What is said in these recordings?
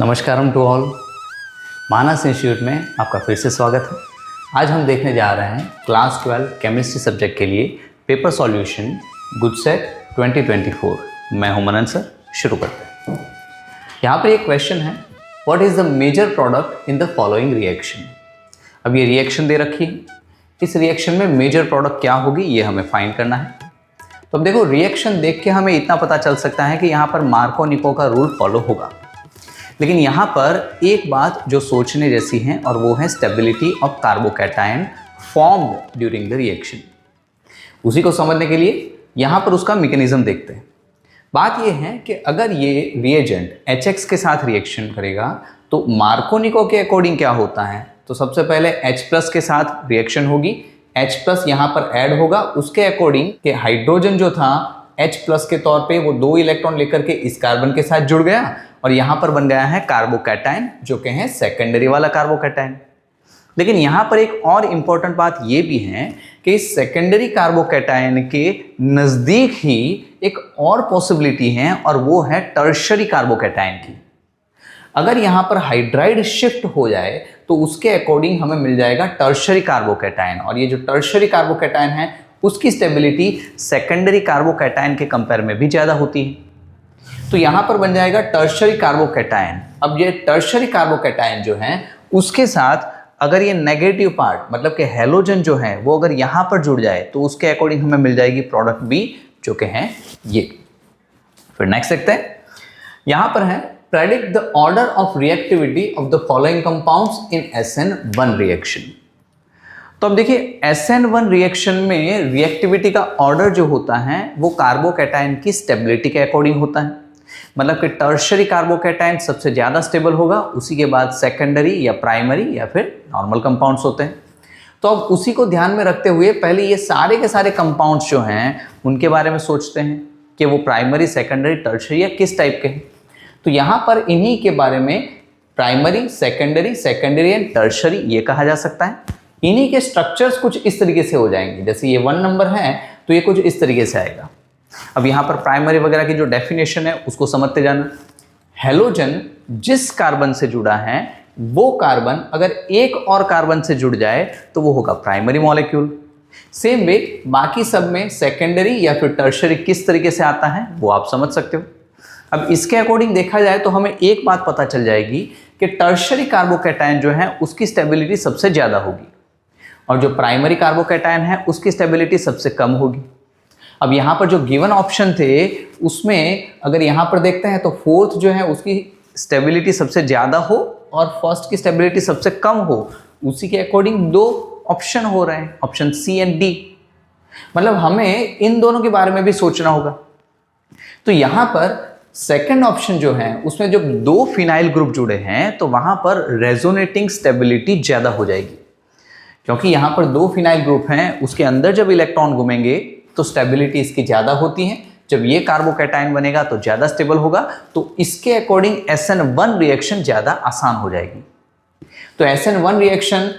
नमस्कारम to all. Manas institute में आपका फिर से स्वागत है। आज हम देखने जा रहे हैं क्लास 12 केमिस्ट्री सब्जेक्ट के लिए पेपर सॉल्यूशन गुडसेट 2024। मैं हूं मनन सर। शुरू करते हैं। यहाँ पर एक क्वेश्चन है, what is the major product in the following reaction. अब ये रिएक्शन दे रखी है, इस रिएक्शन में मेजर प्रोडक्ट क्या होगी ये हमें फाइंड करना है। तो अब देखो, रिएक्शन देख के हमें इतना पता चल सकता है कि यहाँ पर मार्को-निको का रूल फॉलो होगा, लेकिन यहाँ पर एक बात जो सोचने जैसी है और वो है stability of carbocation formed during the reaction. उसी को समझने के लिए यहाँ पर उसका मैकेनिज्म देखते हैं। बात ये है कि अगर ये रिएजेंट HX के साथ रिएक्शन करेगा तो मार्को-निको के अकॉर्डिंग क्या होता है, तो सबसे पहले H+ के साथ रिएक्शन होगी, H+ यहाँ पर ऐड होगा, उसके अकॉर्डिंग कि हाइड्रोजन जो था H+ के तौर पे वो 2 इलेक्ट्रॉन लेकर के इस कार्बन के साथ जुड़ गया और यहाँ पर बन गया है कार्बोकैटायन, जो कि है सेकेंडरी वाला कार्बोकैटायन। लेकिन यहाँ पर एक और इम्पॉर्टेंट बात ये भी है कि इस सेकेंडरी कार्बोकैटायन के नज़दीक ही एक और पॉसिबिलिटी है और वो है टर्शरी कार्बोकैटायन की। अगर यहाँ पर हाइड्राइड शिफ्ट हो जाए तो उसके अकॉर्डिंग हमें मिल जाएगा टर्शरी कार्बोकैटायन, और ये जो टर्शरी कार्बोकैटायन है उसकी स्टेबिलिटी सेकेंडरी कार्बोकैटायन के कंपेयर में भी ज़्यादा होती है। तो यहाँ पर बन जाएगा टर्शरी कार्बोकैटायन। अब ये टर्शरी कार्बोकैटायन जो है उसके साथ अगर ये नेगेटिव पार्ट मतलब कि हैलोजन जो है वो अगर यहाँ पर जुड़ जाए तो उसके अकॉर्डिंग हमें मिल जाएगी प्रोडक्ट बी, जो कि है ये। फिर नेक्स्ट देखते हैं। यहाँ पर है, predict the order of reactivity of the following compounds in SN1 reaction. तो अब देखिए, SN1 रिएक्शन में रिएक्टिविटी का ऑर्डर जो होता है वो कार्बोकैटायन की स्टेबिलिटी के अकॉर्डिंग होता है। मतलब कि टर्शरी कार्बोकैटायन सबसे ज़्यादा स्टेबल होगा, उसी के बाद सेकेंडरी या प्राइमरी या फिर नॉर्मल कंपाउंड्स होते हैं। तो अब उसी को ध्यान में रखते हुए पहले ये सारे के सारे कंपाउंड्स जो हैं उनके बारे में सोचते हैं कि वो प्राइमरी, सेकेंडरी, टर्शरी या किस टाइप के हैं। तो यहाँ पर इन्हीं के बारे में प्राइमरी, सेकेंडरी एंड टर्शरी ये कहा जा सकता है। इन्हीं के स्ट्रक्चर्स कुछ इस तरीके से हो जाएंगे, जैसे ये 1 नंबर है तो ये कुछ इस तरीके से आएगा। अब यहाँ पर प्राइमरी वगैरह की जो डेफिनेशन है उसको समझते जाना। हेलोजन जिस कार्बन से जुड़ा है वो कार्बन अगर एक और कार्बन से जुड़ जाए तो वो होगा प्राइमरी मॉलिक्यूल। सेम वे बाकी सब में सेकेंडरी या फिर टर्शरी किस तरीके से आता है वो आप समझ सकते हो। अब इसके अकॉर्डिंग देखा जाए तो हमें एक बात पता चल जाएगी कि टर्शरी कार्बोकैटायन जो है उसकी स्टेबिलिटी सबसे ज़्यादा होगी और जो प्राइमरी कार्बोकैटायन है उसकी स्टेबिलिटी सबसे कम होगी। अब यहाँ पर जो गिवन ऑप्शन थे उसमें अगर यहाँ पर देखते हैं तो फोर्थ जो है उसकी स्टेबिलिटी सबसे ज़्यादा हो और फर्स्ट की स्टेबिलिटी सबसे कम हो, उसी के अकॉर्डिंग 2 ऑप्शन हो रहे हैं, ऑप्शन सी एंड डी। मतलब हमें इन दोनों के बारे में भी सोचना होगा। तो यहाँ पर सेकंड ऑप्शन जो है उसमें जब 2 फिनाइल ग्रुप जुड़े हैं तो वहाँ पर रेजोनेटिंग स्टेबिलिटी ज़्यादा हो जाएगी, क्योंकि यहाँ पर 2 फिनाइल ग्रुप हैं, उसके अंदर जब इलेक्ट्रॉन घूमेंगे तो स्टेबिलिटी इसकी ज़्यादा होती है। जब ये कार्बोकैटायन बनेगा तो ज़्यादा स्टेबल होगा, तो इसके अकॉर्डिंग SN1 रिएक्शन ज़्यादा आसान हो जाएगी। तो SN1 रिएक्शन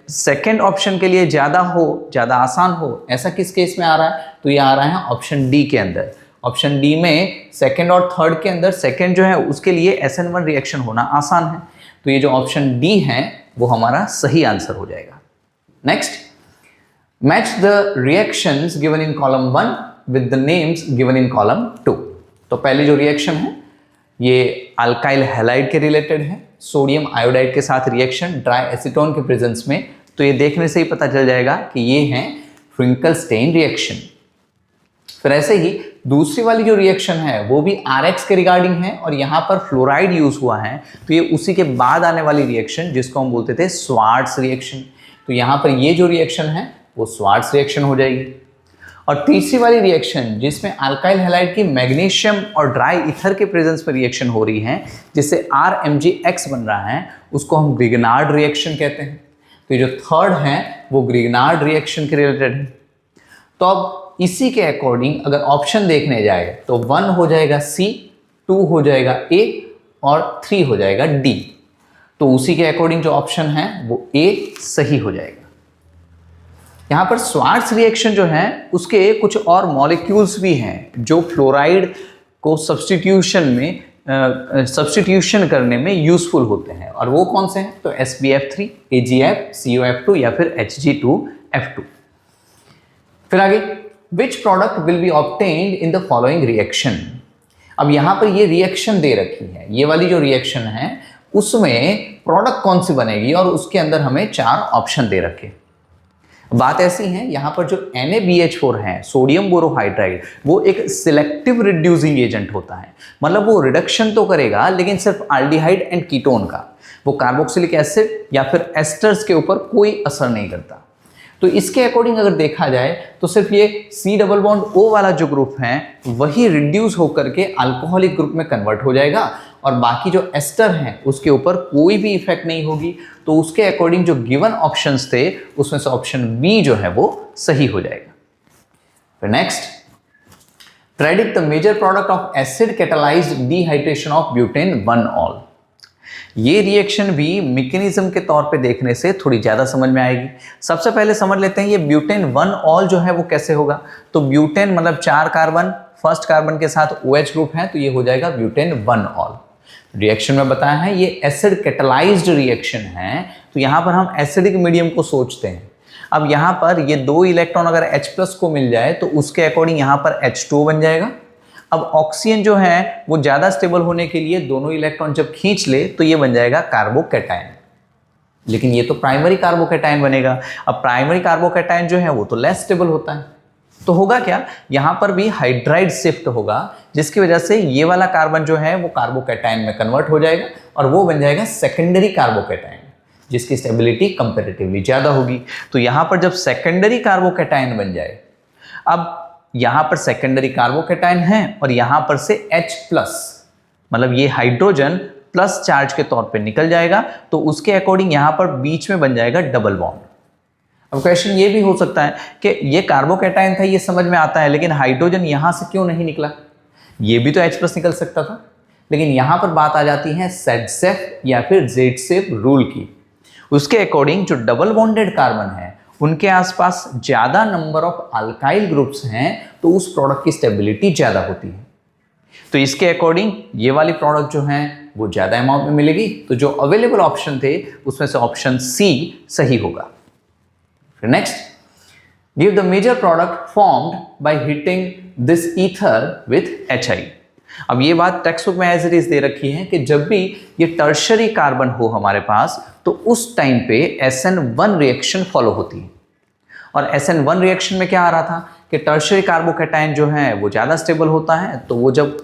सेकेंड ऑप्शन के लिए ज़्यादा आसान हो, ऐसा किस केस में आ रहा है, तो ये आ रहा है ऑप्शन डी के अंदर। ऑप्शन डी में सेकेंड और थर्ड के अंदर सेकेंड जो है उसके लिए SN1 रिएक्शन होना आसान है। तो ये जो ऑप्शन डी है वो हमारा सही आंसर हो जाएगा। Next, match the reactions given in column 1 with the names given in column 2। तो पहली जो रिएक्शन है ये अल्काइल हैलाइड के रिलेटेड है, सोडियम आयोडाइड के साथ रिएक्शन ड्राई एसीटोन के प्रेजेंस में। तो ये देखने से ही पता चल जाएगा कि ये है फ्रिंकल-स्टेन रिएक्शन। फिर ऐसे ही दूसरी वाली जो रिएक्शन है वो भी RX के रिगार्डिंग है और यहाँ पर फ्लोराइड यूज हुआ है, तो ये उसी के बाद आने वाली रिएक्शन जिसको हम बोलते थे स्वार्ट्स रिएक्शन। तो यहाँ पर ये जो रिएक्शन है वो स्वार्ट्स रिएक्शन हो जाएगी। और तीसरी वाली रिएक्शन जिसमें अल्काइल हैलाइड की मैग्नीशियम और ड्राई ईथर के प्रेजेंस में रिएक्शन हो रही है जिससे RMgX बन रहा है, उसको हम ग्रिग्नार्ड रिएक्शन कहते हैं। तो ये जो थर्ड है वो ग्रिग्नार्ड रिएक्शन के रिलेटेड है। तो अब इसी के अकॉर्डिंग अगर ऑप्शन देखने जाए तो 1 हो जाएगा C, 2 हो जाएगा A और 3 हो जाएगा D। तो उसी के अकॉर्डिंग जो ऑप्शन है वो A सही हो जाएगा। यहाँ पर स्वार्ट्स रिएक्शन जो है उसके कुछ और मॉलिक्यूल्स भी हैं जो फ्लोराइड को सब्स्टिट्यूशन में सब्स्टिट्यूशन करने में यूजफुल होते हैं, और वो कौन से हैं? तो SbF3, AgF, COF2 या फिर Hg2F2। फिर आगे, which product will be obtained in the following reaction. अब यहां पर ये रिएक्शन दे रखी है, ये वाली जो रिएक्शन है उसमें प्रोडक्ट कौन सी बनेगी, और उसके अंदर हमें 4 ऑप्शन दे रखे। बात ऐसी है, यहां पर जो NaBH4 है, सोडियम बोरोहाइड्राइड, वो एक सिलेक्टिव रिड्यूसिंग एजेंट होता है। मतलब वो रिडक्शन तो करेगा लेकिन सिर्फ एल्डिहाइड एंड कीटोन का, वो कार्बोक्सिलिक एसिड या फिर एस्टर्स के ऊपर कोई असर नहीं करता। तो इसके अकॉर्डिंग अगर देखा जाए तो सिर्फ ये C+O वाला जो ग्रुप है वही रिड्यूस होकर के अल्कोहलिक ग्रुप में कन्वर्ट हो जाएगा, और बाकी जो एस्टर हैं उसके ऊपर कोई भी इफेक्ट नहीं होगी। तो उसके अकॉर्डिंग जो गिवन ऑप्शंस थे उसमें से ऑप्शन बी जो है वो सही हो जाएगा। फिर next, predict the major product of acid catalysed dehydration of butane 1-ऑल। ये रिएक्शन भी मैकेनिज्म के तौर पे देखने से थोड़ी ज़्यादा समझ में आएगी। सबसे पहले समझ लेते हैं ये ब्यूटेन 1-ऑल जो है वो कैसे होगा। तो ब्यूटेन मतलब 4 कार्बन, फर्स्ट कार्बन के साथ OH ग्रुप है, तो ये हो जाएगा ब्यूटेन 1-ऑल। रिएक्शन में बताया है ये एसिड कैटालाइज्ड रिएक्शन है, तो यहाँ पर हम एसिडिक मीडियम को सोचते हैं। अब यहाँ पर ये 2 इलेक्ट्रॉन अगर H+ को मिल जाए तो उसके अकॉर्डिंग यहाँ पर H2 बन जाएगा। अब ऑक्सीजन जो है वो ज़्यादा स्टेबल होने के लिए दोनों इलेक्ट्रॉन जब खींच ले तो ये बन जाएगा कार्बोकैटायन, लेकिन ये तो प्राइमरी कार्बोकैटायन बनेगा। अब प्राइमरी कार्बोकैटायन जो है वो तो लेस स्टेबल होता है, तो होगा क्या, यहाँ पर भी हाइड्राइड शिफ्ट होगा, जिसकी वजह से ये वाला कार्बन जो है वो कार्बोकैटायन में कन्वर्ट हो जाएगा और वो बन जाएगा सेकेंडरी कार्बोकैटायन, जिसकी स्टेबिलिटी कंपैरेटिवली ज़्यादा होगी। तो यहाँ पर जब सेकेंडरी कार्बोकैटायन बन जाए, अब यहाँ पर सेकेंडरी कार्बोकैटायन है और यहाँ पर से H+, मतलब ये हाइड्रोजन प्लस चार्ज के तौर पे निकल जाएगा, तो उसके अकॉर्डिंग यहाँ पर बीच में बन जाएगा डबल बॉन्ड। अब क्वेश्चन ये भी हो सकता है कि ये कार्बोकैटायन था, ये समझ में आता है, लेकिन हाइड्रोजन यहाँ से क्यों नहीं निकला, ये भी तो H+ निकल सकता था। लेकिन यहाँ पर बात आ जाती है Z-सेफ या फिर Z-सेफ रूल की। उसके अकॉर्डिंग जो डबल बॉन्डेड कार्बन है उनके आसपास ज़्यादा नंबर ऑफ अल्काइल ग्रुप्स हैं, तो उस प्रोडक्ट की स्टेबिलिटी ज़्यादा होती है। तो इसके अकॉर्डिंग ये वाली प्रोडक्ट जो है वो ज़्यादा अमाउंट में मिलेगी। तो जो अवेलेबल ऑप्शन थे उसमें से ऑप्शन सी सही होगा। फिर next, give the major product formed by heating this ether with HI। अब ये बात टेक्स्ट बुक में एज इट इज दे रखी है कि जब भी ये टर्शरी कार्बन हो हमारे पास तो उस टाइम पे SN1 रिएक्शन फॉलो होती है। और SN1 रिएक्शन में क्या आ रहा था कि टर्शरी कार्बोकैटायन जो है वो ज़्यादा स्टेबल होता है, तो वो जब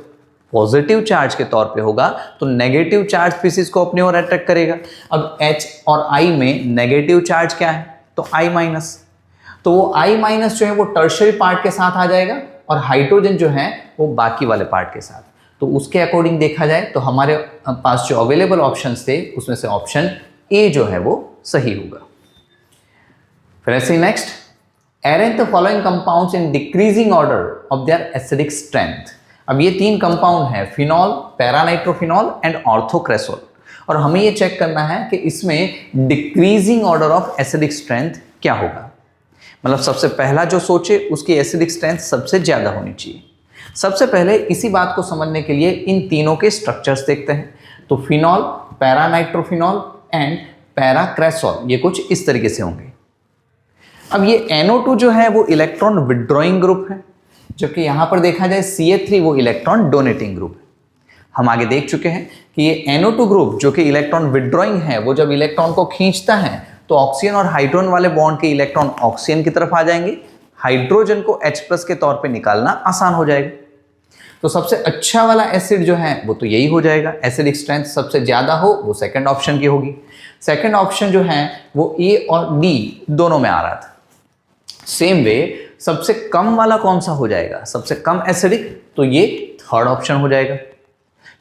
पॉजिटिव चार्ज के तौर पे होगा तो नेगेटिव चार्ज स्पीसीज को अपने ओर अट्रैक्ट करेगा। अब H और I में नेगेटिव चार्ज क्या है, तो I-, तो वो I- जो है वो टर्शरी पार्ट के साथ आ जाएगा और हाइड्रोजन जो है वो बाकी वाले पार्ट के साथ। तो उसके अकॉर्डिंग देखा जाए तो हमारे पास जो अवेलेबल ऑप्शंस थे उसमें से ऑप्शन ए जो है वो सही होगा। फिर ऐसे next, arrange the following compounds in decreasing order of their acidic strength. अब ये 3 कंपाउंड है, फिनॉल, पैरानाइट्रोफिनॉल एंड ऑर्थोक्रेसोल, और हमें ये चेक करना है कि इसमें decreasing order of acidic strength क्या होगा। मतलब सबसे पहला जो सोचे उसकी एसिडिक स्ट्रेंथ सबसे ज़्यादा होनी चाहिए। सबसे पहले इसी बात को समझने के लिए इन तीनों के स्ट्रक्चर्स देखते हैं। तो फिनॉल, पैरानाइट्रोफिनॉल एंड पैराक्रेसोल ये कुछ इस तरीके से होंगे। अब ये NO2 जो है वो इलेक्ट्रॉन विड्रॉइंग ग्रुप है, जबकि यहाँ पर देखा जाए CH3 वो इलेक्ट्रॉन डोनेटिंग ग्रुप है। हम आगे देख चुके हैं कि ये NO2 ग्रुप जो कि इलेक्ट्रॉन विड्रॉइंग है, वो जब इलेक्ट्रॉन को खींचता है तो ऑक्सीजन और हाइड्रोजन वाले बॉन्ड के इलेक्ट्रॉन ऑक्सीजन की तरफ आ जाएंगे, हाइड्रोजन को H+ के तौर पे निकालना आसान हो जाएगा। तो सबसे अच्छा वाला एसिड जो है वो तो यही हो जाएगा, एसिडिक स्ट्रेंथ सबसे ज़्यादा हो वो सेकंड ऑप्शन की होगी। सेकंड ऑप्शन जो है वो A और D दोनों में आ रहा था। सेम वे सबसे कम वाला कौन सा हो जाएगा, सबसे कम एसिडिक, तो ये थर्ड ऑप्शन हो जाएगा,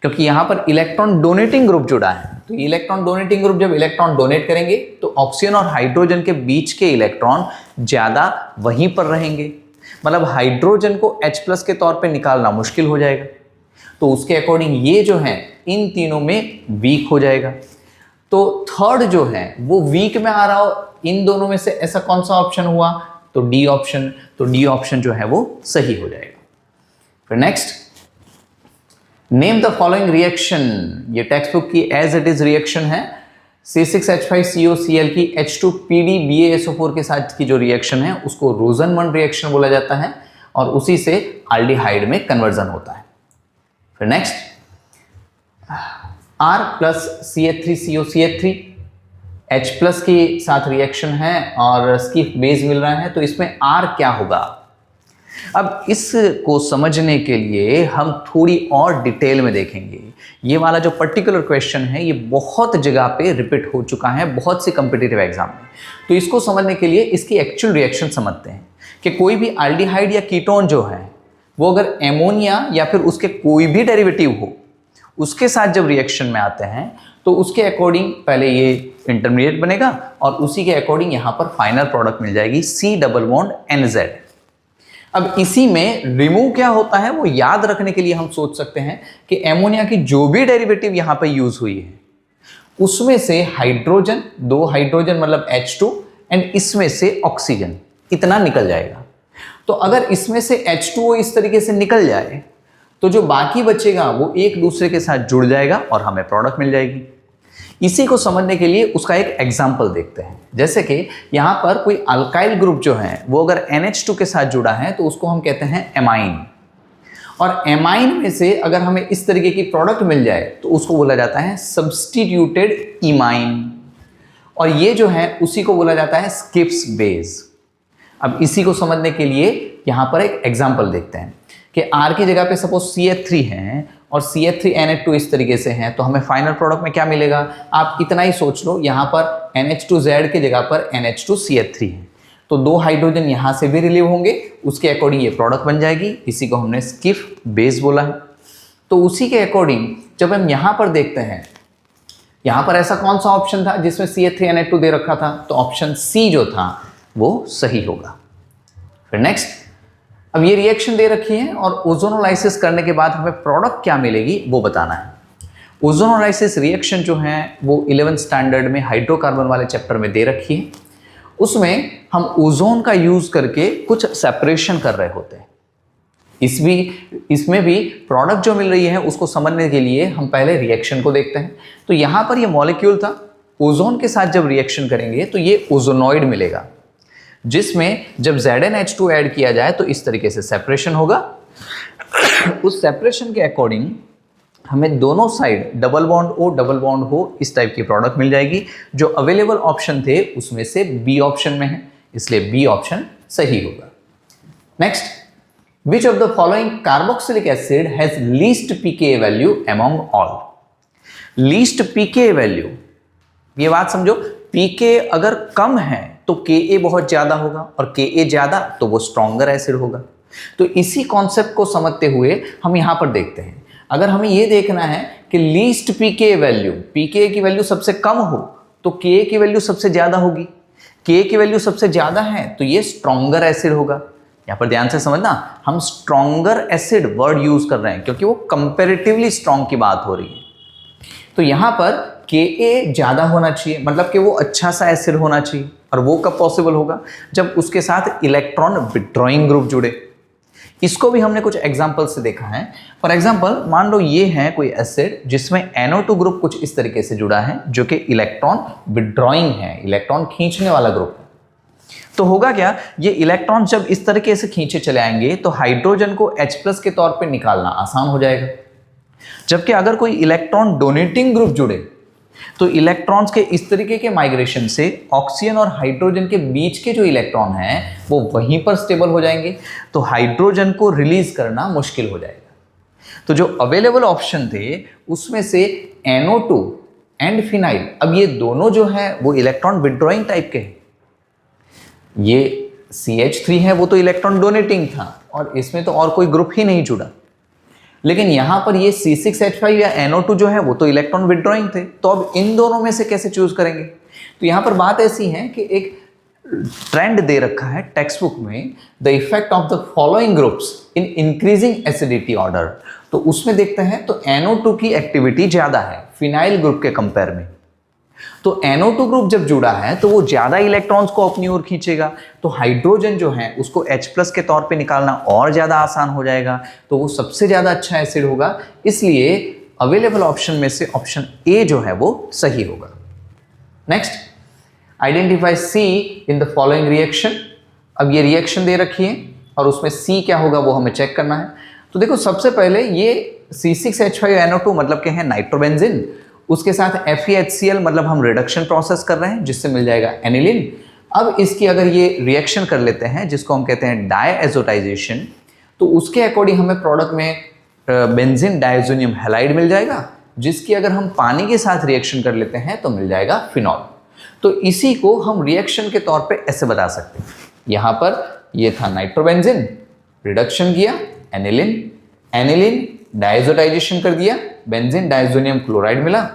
क्योंकि यहाँ पर इलेक्ट्रॉन डोनेटिंग ग्रुप जुड़ा है। तो इलेक्ट्रॉन डोनेटिंग ग्रुप जब इलेक्ट्रॉन डोनेट करेंगे तो ऑक्सीजन और हाइड्रोजन के बीच के इलेक्ट्रॉन ज़्यादा वहीं पर रहेंगे, मतलब हाइड्रोजन को H+ के तौर पे निकालना मुश्किल हो जाएगा। तो उसके अकॉर्डिंग ये जो है इन तीनों में वीक हो जाएगा। तो थर्ड जो है वो वीक में आ रहा हो, इन दोनों में से ऐसा कौन सा ऑप्शन हुआ, तो डी ऑप्शन। तो डी ऑप्शन जो है वो सही हो जाएगा। फिर next, name the following reaction, ये टेक्स्ट बुक की एज इट इज रिएक्शन है। C6H5COCl की H2PDBaSO4 के साथ की जो रिएक्शन है उसको रोजनमंड रिएक्शन बोला जाता है और उसी से एल्डिहाइड में कन्वर्जन होता है। फिर next, R plus CH3COCH3 H plus के साथ रिएक्शन है और स्किफ बेस मिल रहा है, तो इसमें R क्या होगा। अब इसको समझने के लिए हम थोड़ी और डिटेल में देखेंगे। ये वाला जो पर्टिकुलर क्वेश्चन है ये बहुत जगह पे रिपीट हो चुका है, बहुत सी कॉम्पिटिटिव एग्जाम में। तो इसको समझने के लिए इसकी एक्चुअल रिएक्शन समझते हैं कि कोई भी एल्डिहाइड या कीटोन जो है वो अगर एमोनिया या फिर उसके कोई भी डेरिवेटिव हो उसके साथ जब रिएक्शन में आते हैं तो उसके अकॉर्डिंग पहले ये इंटरमीडिएट बनेगा और उसी के अकॉर्डिंग यहाँ पर फाइनल प्रोडक्ट मिल जाएगी C डबल बॉन्ड NZ। अब इसी में रिमूव क्या होता है वो याद रखने के लिए हम सोच सकते हैं कि एमोनिया की जो भी डेरिवेटिव यहाँ पर यूज हुई है उसमें से हाइड्रोजन, 2 हाइड्रोजन मतलब H2 एंड इसमें से ऑक्सीजन, इतना निकल जाएगा। तो अगर इसमें से H2O इस तरीके से निकल जाए तो जो बाकी बचेगा वो एक दूसरे के साथ जुड़ जाएगा और हमें प्रोडक्ट मिल जाएगी। इसी को समझने के लिए उसका एक एग्जाम्पल देखते हैं। जैसे कि यहाँ पर कोई अल्काइल ग्रुप जो है वो अगर NH2 के साथ जुड़ा है तो उसको हम कहते हैं एमाइन, और एमाइन में से अगर हमें इस तरीके की प्रोडक्ट मिल जाए तो उसको बोला जाता है सब्स्टिट्यूटेड इमाइन, और ये जो है उसी को बोला जाता है स्किप्स बेस। अब इसी को समझने के लिए यहाँ पर एक एग्जाम्पल देखते हैं कि R की जगह पे सपोज CH3 है और CH3NH2 इस तरीके से हैं, तो हमें फाइनल प्रोडक्ट में क्या मिलेगा। आप इतना ही सोच लो, यहाँ पर NH2Z की जगह पर NH2CH3 है, तो 2 हाइड्रोजन यहाँ से भी रिलीव होंगे, उसके अकॉर्डिंग ये प्रोडक्ट बन जाएगी। इसी को हमने स्किफ बेस बोला है। तो उसी के अकॉर्डिंग जब हम यहाँ पर देखते हैं, यहाँ पर ऐसा कौन सा ऑप्शन था जिसमें CH3NH2 दे रखा था, तो ऑप्शन C जो था वो सही होगा। फिर नेक्स्ट, अब ये रिएक्शन दे रखी है और ओजोनोलाइसिस करने के बाद हमें प्रोडक्ट क्या मिलेगी वो बताना है। ओजोनोलाइसिस रिएक्शन जो है वो 11th स्टैंडर्ड में हाइड्रोकार्बन वाले चैप्टर में दे रखी है। उसमें हम ओजोन का यूज करके कुछ सेपरेशन कर रहे होते हैं। इसमें भी प्रोडक्ट जो मिल रही है उसको समझने के लिए हम पहले रिएक्शन को देखते हैं। तो यहाँ पर ये मॉलिक्यूल था, ओजोन के साथ जब रिएक्शन करेंगे तो ये ओजोनॉइड मिलेगा, जिसमें जब ZnH2 ऐड किया जाए तो इस तरीके से सेपरेशन होगा। उस सेपरेशन के अकॉर्डिंग हमें दोनों side double bond O double bond हो इस टाइप की प्रोडक्ट मिल जाएगी। जो अवेलेबल ऑप्शन थे उसमें से B ऑप्शन में है, इसलिए B ऑप्शन सही होगा। Next, which of the following carboxylic acid has least pKa value among all. Least pKa value, ये बात समझो, pK अगर कम है तो Ka बहुत ज्यादा होगा और Ka ज्यादा तो वो स्ट्रॉन्गर एसिड होगा। तो इसी कॉन्सेप्ट को समझते हुए हम यहां पर देखते हैं, अगर हमें ये देखना है कि लीस्ट pKa वैल्यू, pKa की वैल्यू सबसे कम हो तो Ka की वैल्यू सबसे ज्यादा होगी। Ka की वैल्यू सबसे ज्यादा है तो ये स्ट्रॉन्गर एसिड होगा। यहां पर ध्यान से समझना, हम स्ट्रॉन्गर एसिड वर्ड यूज कर रहे हैं क्योंकि वो कंपैरेटिवली स्ट्रॉन्ग की बात हो रही है। तो यहां पर Ka ज्यादा होना चाहिए, मतलब कि वो अच्छा सा एसिड होना चाहिए, और वो कब पॉसिबल होगा, जब उसके साथ इलेक्ट्रॉन विड्रॉइंग ग्रुप जुड़े। इसको भी हमने कुछ एग्जांपल से देखा है। फॉर एग्जांपल, मान लो ये है कोई एसिड जिसमें NO2 ग्रुप कुछ इस तरीके से जुड़ा है जो कि इलेक्ट्रॉन विड्रॉइंग है, इलेक्ट्रॉन खींचने वाला ग्रुप है। तो होगा क्या, ये इलेक्ट्रॉन जब इस तरीके से खींचे चले आएंगे तो हाइड्रोजन को H+ के तौर पर निकालना आसान हो जाएगा। जबकि अगर कोई इलेक्ट्रॉन डोनेटिंग ग्रुप जुड़े तो इलेक्ट्रॉन्स के इस तरीके के माइग्रेशन से ऑक्सीजन और हाइड्रोजन के बीच के जो इलेक्ट्रॉन हैं वो वहीं पर स्टेबल हो जाएंगे, तो हाइड्रोजन को रिलीज करना मुश्किल हो जाएगा। तो जो अवेलेबल ऑप्शन थे उसमें से NO2 एंड फिनाइल, अब ये दोनों जो है वो इलेक्ट्रॉन विड्रॉइंग टाइप के हैं। ये CH3 है वो तो इलेक्ट्रॉन डोनेटिंग था और इसमें तो और कोई ग्रुप ही नहीं जुड़ा। लेकिन यहां पर ये C6H5 या NO2 जो है वो तो इलेक्ट्रॉन विड्रॉइंग थे। तो अब इन दोनों में से कैसे चूज करेंगे। तो यहां पर बात ऐसी है कि एक ट्रेंड दे रखा है टेक्स्ट बुक में, the effect of the following groups in increasing acidity order. तो उसमें देखते हैं तो NO2 की एक्टिविटी ज्यादा है फिनाइल ग्रुप के कंपेयर में। तो NO2 ग्रुप जब जुड़ा है तो वो ज्यादा इलेक्ट्रॉन्स को अपनी ओर खींचेगा, तो हाइड्रोजन जो है उसको H+ के तौर पे निकालना और ज्यादा आसान हो जाएगा, तो वो सबसे ज्यादा अच्छा एसिड होगा। इसलिए अवेलेबल ऑप्शन में से ऑप्शन ए जो है वो सही होगा। Next, identify C in the following reaction. अब ये रिएक्शन दे रखी है और उसमें C क्या होगा वो हमें चेक करना है। तो देखो सबसे पहले ये C6H5NO2 मतलब क्या है, नाइट्रोबेंजीन, उसके साथ FeHCl मतलब हम रिडक्शन प्रोसेस कर रहे हैं जिससे मिल जाएगा एनिलीन। अब इसकी अगर ये रिएक्शन कर लेते हैं जिसको हम कहते हैं डायएजोटाइजेशन, तो उसके अकॉर्डिंग हमें प्रोडक्ट में बेंजीन डायजोनियम हैलाइड मिल जाएगा, जिसकी अगर हम पानी के साथ रिएक्शन कर लेते हैं तो मिल जाएगा फिनॉल। तो इसी को हम रिएक्शन के तौर पे ऐसे बता सकते हैं, यहाँ पर ये था नाइट्रोबेंजीन, रिडक्शन किया एनिलीन, एनिलीन डायजोटाइजेशन कर दिया, बेंजीन डायजोनियम क्लोराइड मिला,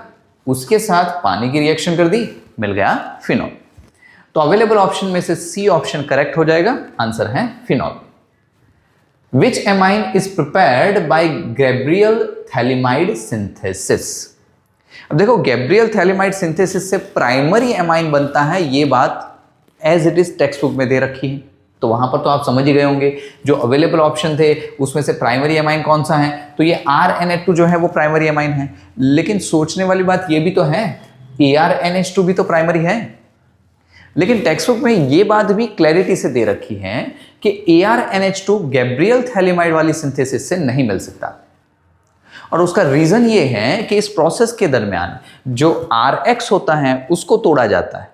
उसके साथ पानी की रिएक्शन कर दी, मिल गया फिनॉल। तो अवेलेबल ऑप्शन में से सी ऑप्शन करेक्ट हो जाएगा, आंसर है phenol. Which amine is prepared by Gabriel Thalamide synthesis? अब देखो गैब्रियल थैलेमाइड सिंथेसिस से प्राइमरी एमाइन बनता है, ये बात as it is text book में दे रखी है, तो वहां पर तो आप समझ ही गए होंगे। जो अवेलेबल ऑप्शन थे उसमें से प्राइमरी एमाइन कौन सा है, तो ये RNH2 जो है वो प्राइमरी एमाइन है। लेकिन सोचने वाली बात ये भी तो है, ARNH2 भी तो प्राइमरी है। लेकिन टेक्स्ट बुक में ये बात भी क्लैरिटी से दे रखी है कि ARNH2 गैब्रियल थैलेमाइड वाली सिंथेसिस से नहीं मिल सकता, और उसका रीजन ये है कि इस प्रोसेस के दरमियान जो RX होता है उसको तोड़ा जाता है।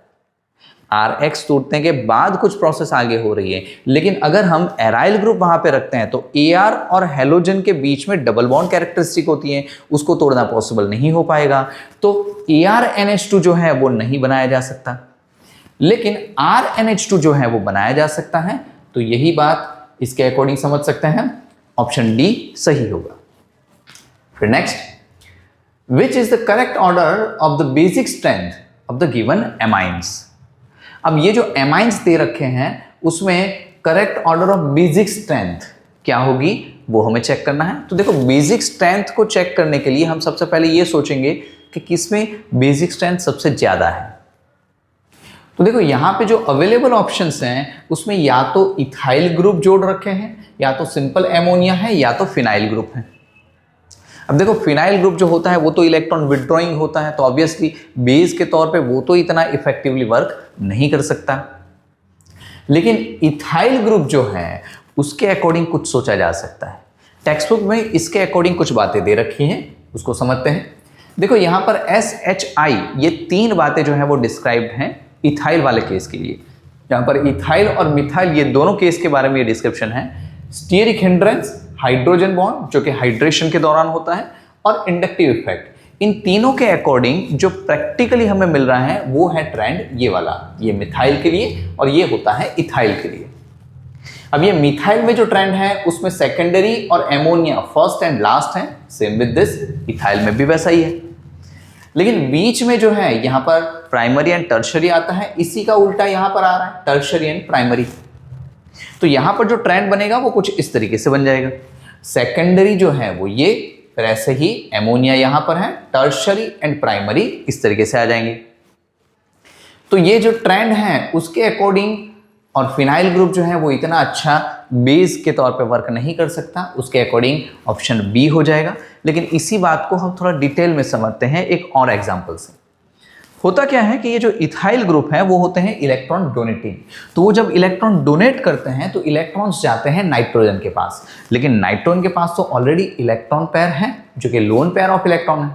RX तोड़ने के बाद कुछ प्रोसेस आगे हो रही है, लेकिन अगर हम एराइल ग्रुप वहां पे रखते हैं तो AR और हेलोजन के बीच में डबल बॉन्ड कैरेक्टरिस्टिक होती है, उसको तोड़ना पॉसिबल नहीं हो पाएगा। तो ARNH2 जो है वो नहीं बनाया जा सकता, लेकिन RNH2 जो है वो बनाया जा सकता है। तो यही बात इसके अकॉर्डिंग समझ सकते हैं, ऑप्शन डी सही होगा। फिर next, which is the correct order of the basic strength of the given amines. अब ये जो एमाइंस दे रखे हैं उसमें correct order of basic strength क्या होगी वो हमें चेक करना है। तो देखो बेसिक स्ट्रेंथ को चेक करने के लिए हम सबसे पहले ये सोचेंगे कि किसमें बेसिक स्ट्रेंथ सबसे ज्यादा है। तो देखो यहाँ पे जो अवेलेबल ऑप्शंस हैं उसमें या तो इथाइल ग्रुप जोड़ रखे हैं, या तो सिंपल एमोनिया है, या तो फिनाइल ग्रुप है। अब देखो फिनाइल ग्रुप जो होता है वो तो इलेक्ट्रॉन विड्रॉइंग होता है, तो ऑब्वियसली बेस के तौर पे वो तो इतना इफेक्टिवली वर्क नहीं कर सकता। लेकिन इथाइल ग्रुप जो है उसके अकॉर्डिंग कुछ सोचा जा सकता है। टेक्स्ट बुक में इसके अकॉर्डिंग कुछ बातें दे रखी हैं, उसको समझते हैं। देखो यहाँ पर SHI ये तीन बातें जो है वो डिस्क्राइब्ड हैं इथाइल वाले केस के लिए। यहाँ पर इथाइल और मिथाइल ये दोनों केस के बारे में ये डिस्क्रिप्शन है। स्टीयरिक हिंड्रेंस, हाइड्रोजन बॉन्ड जो कि हाइड्रेशन के दौरान होता है, और इंडक्टिव इफेक्ट, इन तीनों के अकॉर्डिंग जो प्रैक्टिकली हमें मिल रहा है वो है ट्रेंड ये वाला, ये मिथाइल के लिए और ये होता है इथाइल के लिए। अब ये मिथाइल में जो ट्रेंड है उसमें सेकेंडरी और एमोनिया फर्स्ट एंड लास्ट है, सेम विद दिस, इथाइल में भी वैसा ही है। लेकिन बीच में जो है यहाँ पर प्राइमरी एंड टर्शरी आता है, इसी का उल्टा यहाँ पर आ रहा है टर्शरी एंड प्राइमरी। तो यहाँ पर जो ट्रेंड बनेगा वो कुछ इस तरीके से बन जाएगा। सेकेंडरी जो है वो ये, फिर ऐसे ही एमोनिया यहाँ पर है, टर्शरी एंड प्राइमरी इस तरीके से आ जाएंगे। तो ये जो ट्रेंड है उसके अकॉर्डिंग, और फिनाइल ग्रुप जो है वो इतना अच्छा बेस के तौर पे वर्क नहीं कर सकता, उसके अकॉर्डिंग ऑप्शन बी हो जाएगा। लेकिन इसी बात को हम थोड़ा डिटेल में समझते हैं एक और एग्जांपल से। होता क्या है कि ये जो इथाइल ग्रुप है वो होते हैं इलेक्ट्रॉन डोनेटिंग। तो वो जब इलेक्ट्रॉन डोनेट करते हैं तो इलेक्ट्रॉन्स जाते हैं नाइट्रोजन के पास, लेकिन नाइट्रोजन के पास तो ऑलरेडी इलेक्ट्रॉन पेयर है जो कि लोन पेयर ऑफ इलेक्ट्रॉन है।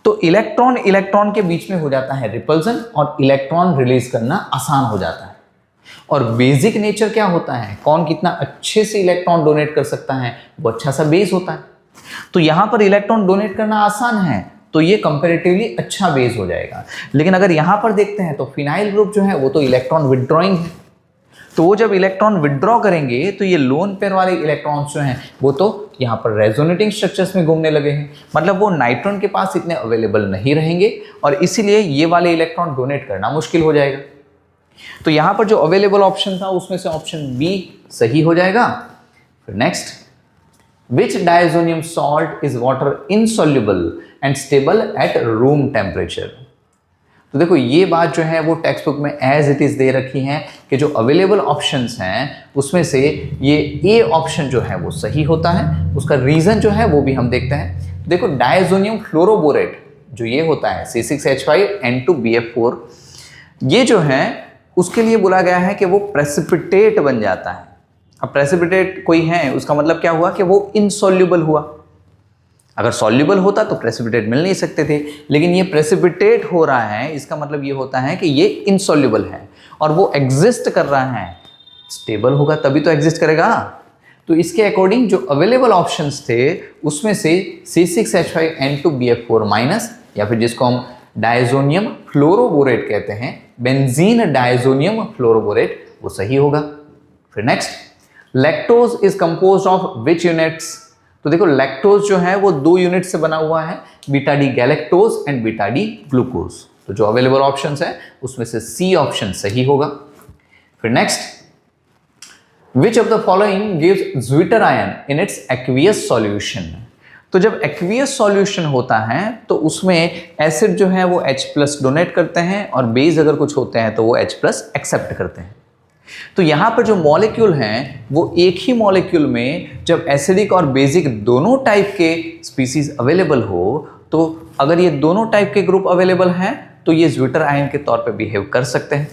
तो इलेक्ट्रॉन इलेक्ट्रॉन के बीच में हो जाता है रिपल्सन और इलेक्ट्रॉन रिलीज करना आसान हो जाता है। और बेसिक नेचर क्या होता है, कौन कितना अच्छे से इलेक्ट्रॉन डोनेट कर सकता है, वो अच्छा सा बेस होता है। तो यहां पर इलेक्ट्रॉन डोनेट करना आसान है तो ये कंपैरेटिवली अच्छा बेस हो जाएगा। लेकिन अगर यहां पर देखते हैं तो फिनाइल ग्रुप जो है वो तो इलेक्ट्रॉन विड्रॉइंग है, तो वो जब इलेक्ट्रॉन विड्रॉ करेंगे तो ये लोन पेयर वाले इलेक्ट्रॉन्स जो हैं वो तो यहाँ पर रेजोनेटिंग स्ट्रक्चर्स में घूमने लगे हैं, मतलब वो नाइट्रॉन के पास इतने अवेलेबल नहीं रहेंगे और इसीलिए ये वाले इलेक्ट्रॉन डोनेट करना मुश्किल हो जाएगा। तो यहाँ पर जो अवेलेबल ऑप्शन था उसमें से ऑप्शन बी सही हो जाएगा। फिर next, which diazonium salt is water insoluble and stable at room temperature. तो देखो ये बात जो है वो टेक्स्ट बुक में एज इट इज़ दे रखी है कि जो अवेलेबल ऑप्शंस हैं उसमें से ये ए ऑप्शन जो है वो सही होता है। उसका रीज़न जो है वो भी हम देखते हैं। देखो डायजोनियम फ्लोरोबोरेट जो ये होता है C6H5N2BF4, ये जो है उसके लिए बोला गया है कि वो प्रेसिपिटेट बन जाता है। अब प्रेसिपिटेट कोई है उसका मतलब क्या हुआ कि वो इनसॉल्युबल हुआ। अगर सॉल्युबल होता तो प्रेसिपिटेट मिल नहीं सकते थे, लेकिन ये प्रेसिपिटेट हो रहा है, इसका मतलब ये होता है कि ये इनसॉल्युबल है और वो एग्जिस्ट कर रहा है। स्टेबल होगा तभी तो एग्जिस्ट करेगा। तो इसके अकॉर्डिंग जो अवेलेबल ऑप्शंस थे उसमें से C6H5N2BF4 माइनस, या फिर जिसको हम डायजोनियम फ्लोरोबोरेट कहते हैं, बेंजीन डायजोनियम फ्लोरोबोरेट, वो सही होगा। फिर next, lactose is composed of which units. तो देखो लैक्टोज जो है वो 2 यूनिट से बना हुआ है, beta D galactose and beta D glucose. तो जो अवेलेबल ऑप्शंस है उसमें से सी ऑप्शन सही होगा। फिर next, which of the following gives zwitter ion in its aqueous solution. तो जब एक्वियस सॉल्यूशन होता है तो उसमें एसिड जो है वो H+ डोनेट करते हैं और बेस अगर कुछ होते हैं तो वो H+ एक्सेप्ट करते हैं। तो यहाँ पर जो मॉलिक्यूल हैं वो एक ही मॉलिक्यूल में जब एसिडिक और बेसिक दोनों टाइप के स्पीसीज अवेलेबल हो, तो अगर ये दोनों टाइप के ग्रुप अवेलेबल हैं तो ये ज्विटर आयन के तौर पे बिहेव कर सकते हैं।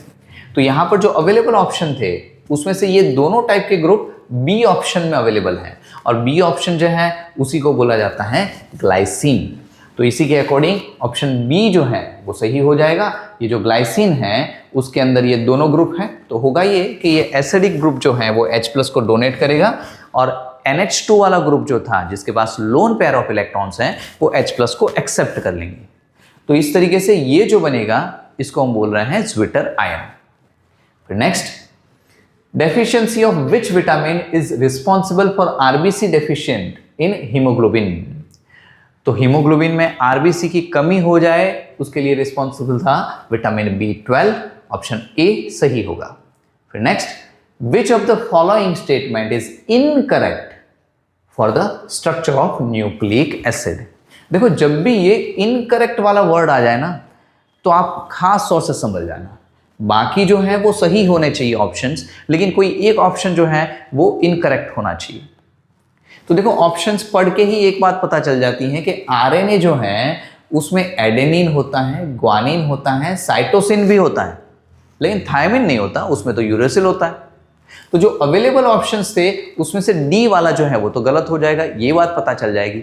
तो यहाँ पर जो अवेलेबल ऑप्शन थे उसमें से ये दोनों टाइप के ग्रुप बी ऑप्शन में अवेलेबल हैं और बी ऑप्शन जो है उसी को बोला जाता है ग्लाइसिन। तो इसी के अकॉर्डिंग ऑप्शन बी जो है वो सही हो जाएगा। ये जो ग्लाइसिन है उसके अंदर ये दोनों ग्रुप हैं, तो होगा ये कि ये एसिडिक ग्रुप जो है वो H+ को डोनेट करेगा और NH2 वाला ग्रुप जो था जिसके पास लोन पेयर ऑफ इलेक्ट्रॉन्स हैं वो H+ को एक्सेप्ट कर लेंगे। तो इस तरीके से ये जो बनेगा इसको हम बोल रहे हैं ज्विटर आयन। फिर next, deficiency of which vitamin is responsible for RBC deficient in haemoglobin. तो हीमोग्लोबिन में RBC की कमी हो जाए उसके लिए रिस्पॉन्सिबल था विटामिन B12, ऑप्शन ए सही होगा। फिर next, which of the following statement is incorrect for the structure of nucleic acid. देखो जब भी ये इनकरेक्ट वाला वर्ड आ जाए ना तो आप खास तौर से समझ जाना, बाकी जो है वो सही होने चाहिए ऑप्शंस, लेकिन कोई एक ऑप्शन जो है वो इनकरेक्ट होना चाहिए। तो देखो ऑप्शंस पढ़ के ही एक बात पता चल जाती है कि आरएनए जो है उसमें एडेनिन होता है, ग्वानिन होता है, साइटोसिन भी होता है, लेकिन थायमिन नहीं होता, उसमें तो यूरेसिल होता है। तो जो अवेलेबल ऑप्शंस थे उसमें से डी वाला जो है वो तो गलत हो जाएगा, ये बात पता चल जाएगी।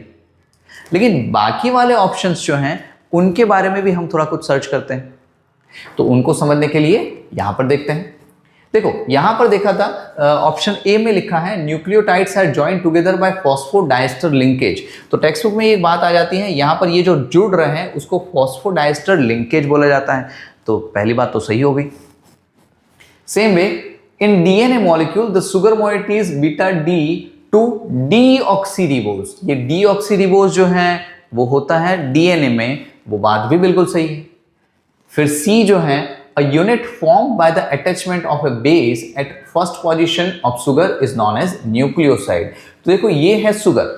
लेकिन बाकी वाले ऑप्शंस जो हैं उनके बारे में भी हम थोड़ा कुछ सर्च करते हैं, तो उनको समझने के लिए यहां पर देखते हैं। देखो यहां पर देखा था ऑप्शन ए में लिखा है nucleotides are joined together by phosphodiester linkage. तो टेक्स्ट बुक में ये बात आ जाती है, यहां पर ये जो जुड़ रहे हैं उसको फॉस्फोडाइस्टर लिंकेज बोला जाता है। तो पहली बात तो सही हो गई। Same way in DNA molecule the sugar moiety is beta D two deoxyribose. ये डीऑक्सीरिबोज जो है वो होता है डीएनए में, वो बात भी बिल्कुल सही है। फिर सी जो है a unit formed by the attachment of a base at first position of sugar is known as nucleoside। तो देखो ये है सुगर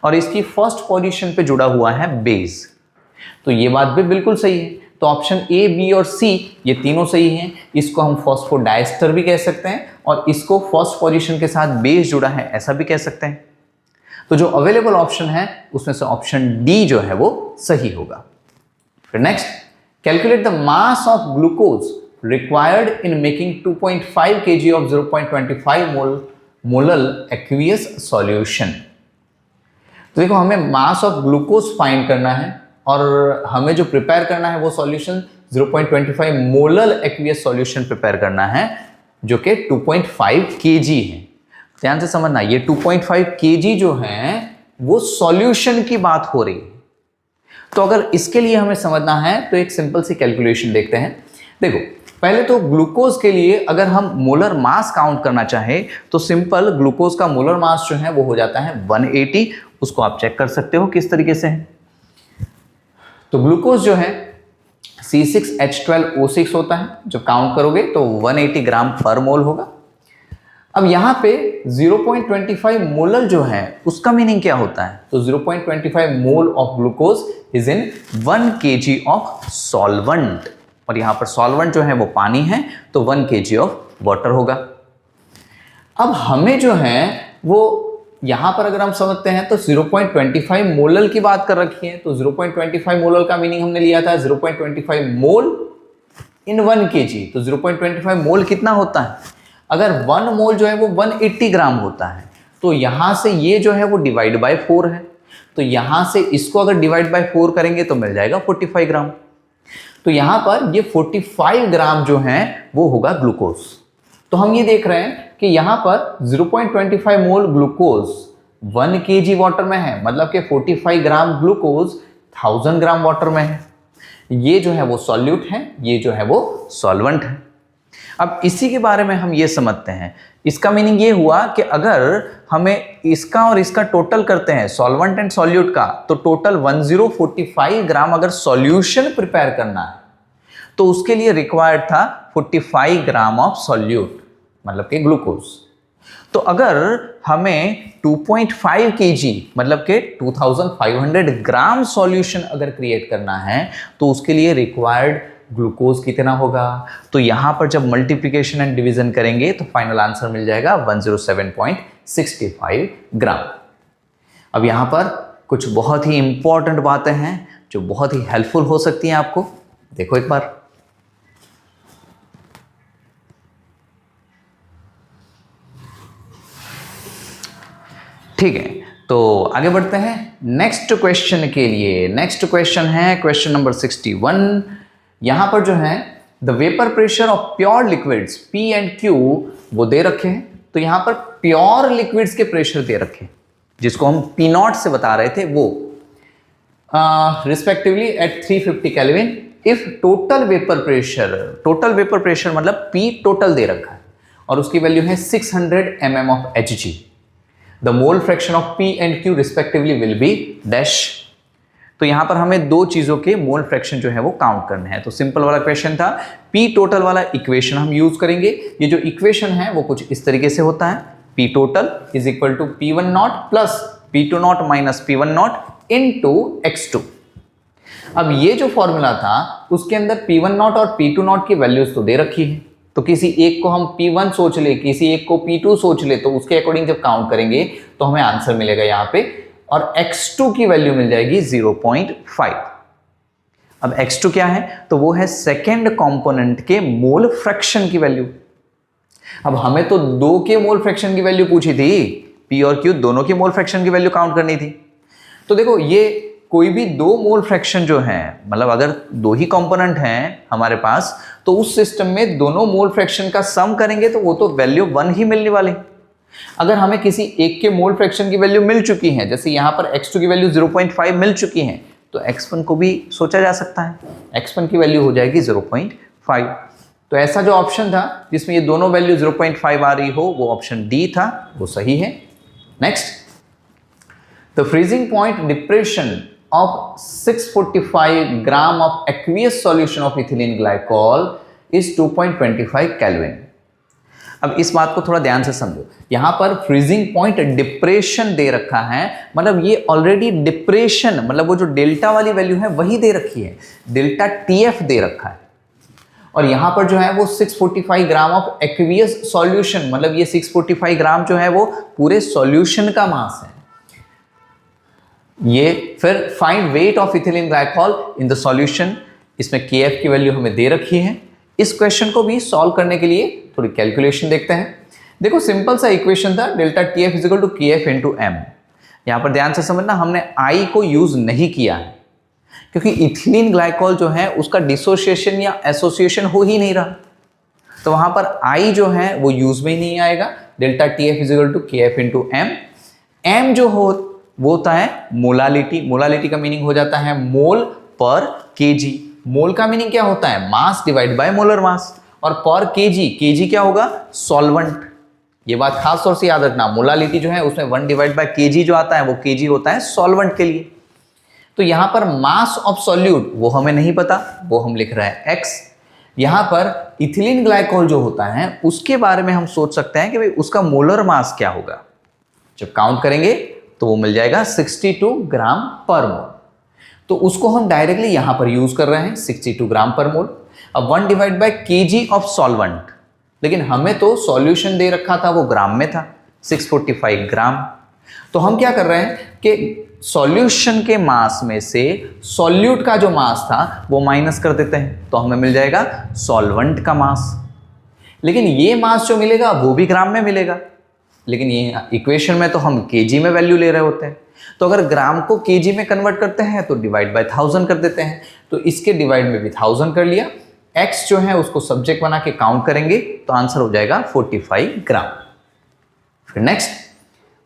और इसकी फर्स्ट पोजीशन पे जुड़ा हुआ है बेस, तो ये बात भी बिल्कुल सही है। तो ऑप्शन ए, बी और सी ये तीनों सही हैं। इसको हम फॉस्फोडाइस्टर भी कह सकते हैं और इसको फर्स्ट पोजीशन के साथ बेस जुड़ा है ऐसा भी कह सकते हैं। तो जो अवेलेबल ऑप्शन है उसमें से ऑप्शन डी जो है वो सही होगा। फिर next, calculate the mass of glucose required in making 2.5 kg of 0.25 molal aqueous solution। तो देखो हमें मास ऑफ ग्लूकोज फाइंड करना है और हमें जो प्रिपेयर करना है वो solution 0.25 molal aqueous solution prepare करना है जो कि 2.5 kg है। ध्यान से समझना, ये 2.5 kg जो है वो सॉल्यूशन की बात हो रही है। तो अगर इसके लिए हमें समझना है तो एक सिंपल सी कैलकुलेशन देखते हैं। देखो पहले तो ग्लूकोज के लिए अगर हम मोलर मास काउंट करना चाहे तो सिंपल ग्लूकोज का मोलर मास जो है वो हो जाता है 180। उसको आप चेक कर सकते हो किस तरीके से है। तो ग्लूकोज जो है C6H12O6 होता है, जो काउंट करोगे तो 180 ग्राम पर मोल होगा। अब यहाँ पे 0.25 मोलल जो है उसका मीनिंग क्या होता है? तो 0.25 mole of glucose is in 1 kg of solvent. और यहाँ पर सॉल्वेंट जो है वो पानी है, तो 1 kg ऑफ वाटर होगा। अब हमें जो है वो यहाँ पर अगर हम समझते हैं तो 0.25 मोलल की बात कर रखी है, तो 0.25 मोलल का मीनिंग हमने लिया था 0.25 मोल इन 1 kg। तो 0.25 मोल कितना होता है? अगर 1 मोल जो है वो 180 ग्राम होता है, तो यहाँ से ये जो है वो डिवाइड बाय 4 है, तो यहाँ से इसको अगर डिवाइड बाय 4 करेंगे तो मिल जाएगा 45 ग्राम। तो यहाँ पर ये 45 ग्राम जो है वो होगा ग्लूकोज। तो हम ये देख रहे हैं कि यहाँ पर 0.25 मोल ग्लूकोज 1 kg वाटर में है, मतलब कि 45 ग्राम ग्लूकोज 1000 ग्राम वाटर में है। ये जो है वो सॉल्यूट है, ये जो है वो सॉल्वेंट है। अब इसी के बारे में हम ये समझते हैं, इसका मीनिंग ये हुआ कि अगर हमें इसका और इसका टोटल करते हैं सॉल्वेंट एंड सॉल्यूट का, तो टोटल 1045 ग्राम अगर सॉल्यूशन प्रिपेयर करना है तो उसके लिए रिक्वायर्ड था 45 ग्राम ऑफ सॉल्यूट, मतलब कि ग्लूकोज। तो अगर हमें 2.5 kg मतलब कि 2500 ग्राम सॉल्यूशन अगर क्रिएट करना है तो उसके लिए रिक्वायर्ड ग्लूकोज कितना होगा? तो यहां पर जब मल्टीप्लिकेशन एंड डिवीजन करेंगे तो फाइनल आंसर मिल जाएगा 107.65 ग्राम। अब यहां पर कुछ बहुत ही इंपॉर्टेंट बातें हैं जो बहुत ही हेल्पफुल हो सकती हैं आपको। देखो एक बार, ठीक है, तो आगे बढ़ते हैं नेक्स्ट क्वेश्चन के लिए। नेक्स्ट क्वेश्चन है क्वेश्चन नंबर 61। यहां पर जो है the vapour pressure of pure liquids P and Q वो दे रखे हैं। तो यहां पर प्योर लिक्विड्स के प्रेशर दे रखे हैं, जिसको हम P0 से बता रहे थे, वो respectively at 350 kelvin if total vapour pressure मतलब P टोटल दे रखा है और उसकी वैल्यू है 600 mm of Hg। The mole fraction of P and Q respectively will be dash. तो यहां पर हमें दो चीजों के मोल फ्रैक्शन जो है वो काउंट करने हैं। तो सिंपल वाला क्वेश्चन था, P टोटल वाला इक्वेशन हम यूज करेंगे। ये जो इक्वेशन है वो कुछ इस तरीके से होता है, P total is equal to P10 plus P20 minus P10 into X2। अब ये जो फॉर्मूला था उसके अंदर P10 और P20 की वैल्यूज तो दे रखी है, तो किसी एक को हम P1 सोच ले, किसी एक को P2 सोच ले, तो उसके अकॉर्डिंग जब काउंट करेंगे तो हमें आंसर मिलेगा यहाँ पे, और X2 की वैल्यू मिल जाएगी 0.5। अब X2 क्या है? तो वो है सेकेंड कंपोनेंट के मोल फ्रैक्शन की वैल्यू। अब हमें तो दो के मोल फ्रैक्शन की वैल्यू पूछी थी, P और Q दोनों के मोल फ्रैक्शन की वैल्यू काउंट करनी थी। तो देखो, ये कोई भी दो मोल फ्रैक्शन जो है, मतलब अगर दो ही कंपोनेंट हैं हमारे पास, तो उस सिस्टम में दोनों मोल फ्रैक्शन का सम करेंगे तो वो तो वैल्यू 1 ही मिलने वाली। अगर हमें किसी एक के मोल फ्रैक्शन की वैल्यू मिल चुकी है, जैसे यहां पर X2 की वैल्यू 0.5 मिल चुकी है, तो X1 को भी सोचा जा सकता है, X1 की वैल्यू हो जाएगी 0.5। तो ऐसा जो ऑप्शन था जिसमें ये दोनों वैल्यू 0.5 आ रही हो, वो ऑप्शन डी था, वो सही है। Next, the freezing point depression of 645 gram of aqueous solution of ethylene glycol is 2.25 Kelvin। अब इस बात को थोड़ा ध्यान से समझो, यहां पर फ्रीजिंग पॉइंट डिप्रेशन दे रखा है, मतलब ये ऑलरेडी डिप्रेशन, मतलब वो जो डेल्टा वाली वैल्यू है वही दे रखी है, डेल्टा TF दे रखा है। और यहां पर जो है वो 645 ग्राम ऑफ एक्वियस सॉल्यूशन, मतलब ये 645 ग्राम जो है वो पूरे सॉल्यूशन का मास है। ये फिर find weight of ethylene glycol in the solution, इसमें KF की वैल्यू हमें दे रखी है। इस क्वेश्चन को भी सॉल्व करने के लिए थोड़ी कैलकुलेशन देखते हैं। देखो, सिंपल सा इक्वेशन था, delta TF is equal to KF into M। यहां पर ध्यान से समझना, हमने I को यूज नहीं किया है क्योंकि इथिलीन ग्लाइकॉल जो है उसका डिसोसिएशन या एसोसिएशन हो ही नहीं रहा, तो वहां पर I जो है वो यूज में ही नहीं आएगा। Delta TF is equal to KF into M। M जो वो होता है मोलालिटी। मोलालिटी का मीनिंग हो जाता है मोल पर केजी। मोल का मीनिंग क्या होता है? Mass divide by molar mass. और पर केजी, केजी क्या होगा? सॉल्वेंट। ये बात खास तौर से याद रखना, मोलालिटी जो है उसमें 1 डिवाइड बाय केजी जो आता है वो केजी होता है सॉल्वेंट के लिए। तो यहां पर मास ऑफ सॉल्यूट वो हमें नहीं पता, वो हम लिख रहे हैं x। यहां पर इथिलीन ग्लाइकॉल जो होता है उसके बारे में हम सोच सकते हैं कि भाई उसका मोलर मास क्या होगा। जब काउंट करेंगे तो वो मिल जाएगा 62 ग्राम पर मोल। तो उसको हम डायरेक्टली यहां पर यूज कर रहे हैं 62 ग्राम पर मोल। अब 1 divide by KG of solvent, लेकिन हमें तो सॉल्यूशन दे रखा था वो ग्राम में था 645 ग्राम। तो हम क्या कर रहे हैं कि सॉल्यूशन के मास में से सॉल्यूट का जो मास था वो माइनस कर देते हैं, तो हमें मिल जाएगा सॉल्वेंट का मास। लेकिन ये मास जो मिलेगा वो भी ग्राम में मिलेगा, लेकिन ये इक्वेशन में तो हम केजी में वैल्यू ले रहे होते हैं। तो अगर ग्राम को केजी में कन्वर्ट करते हैं तो डिवाइड बाय 1000 कर देते हैं, तो इसके डिवाइड में भी 1000 कर लिया। x जो है उसको सब्जेक्ट बना के काउंट करेंगे तो आंसर हो जाएगा 45 ग्राम। फिर next,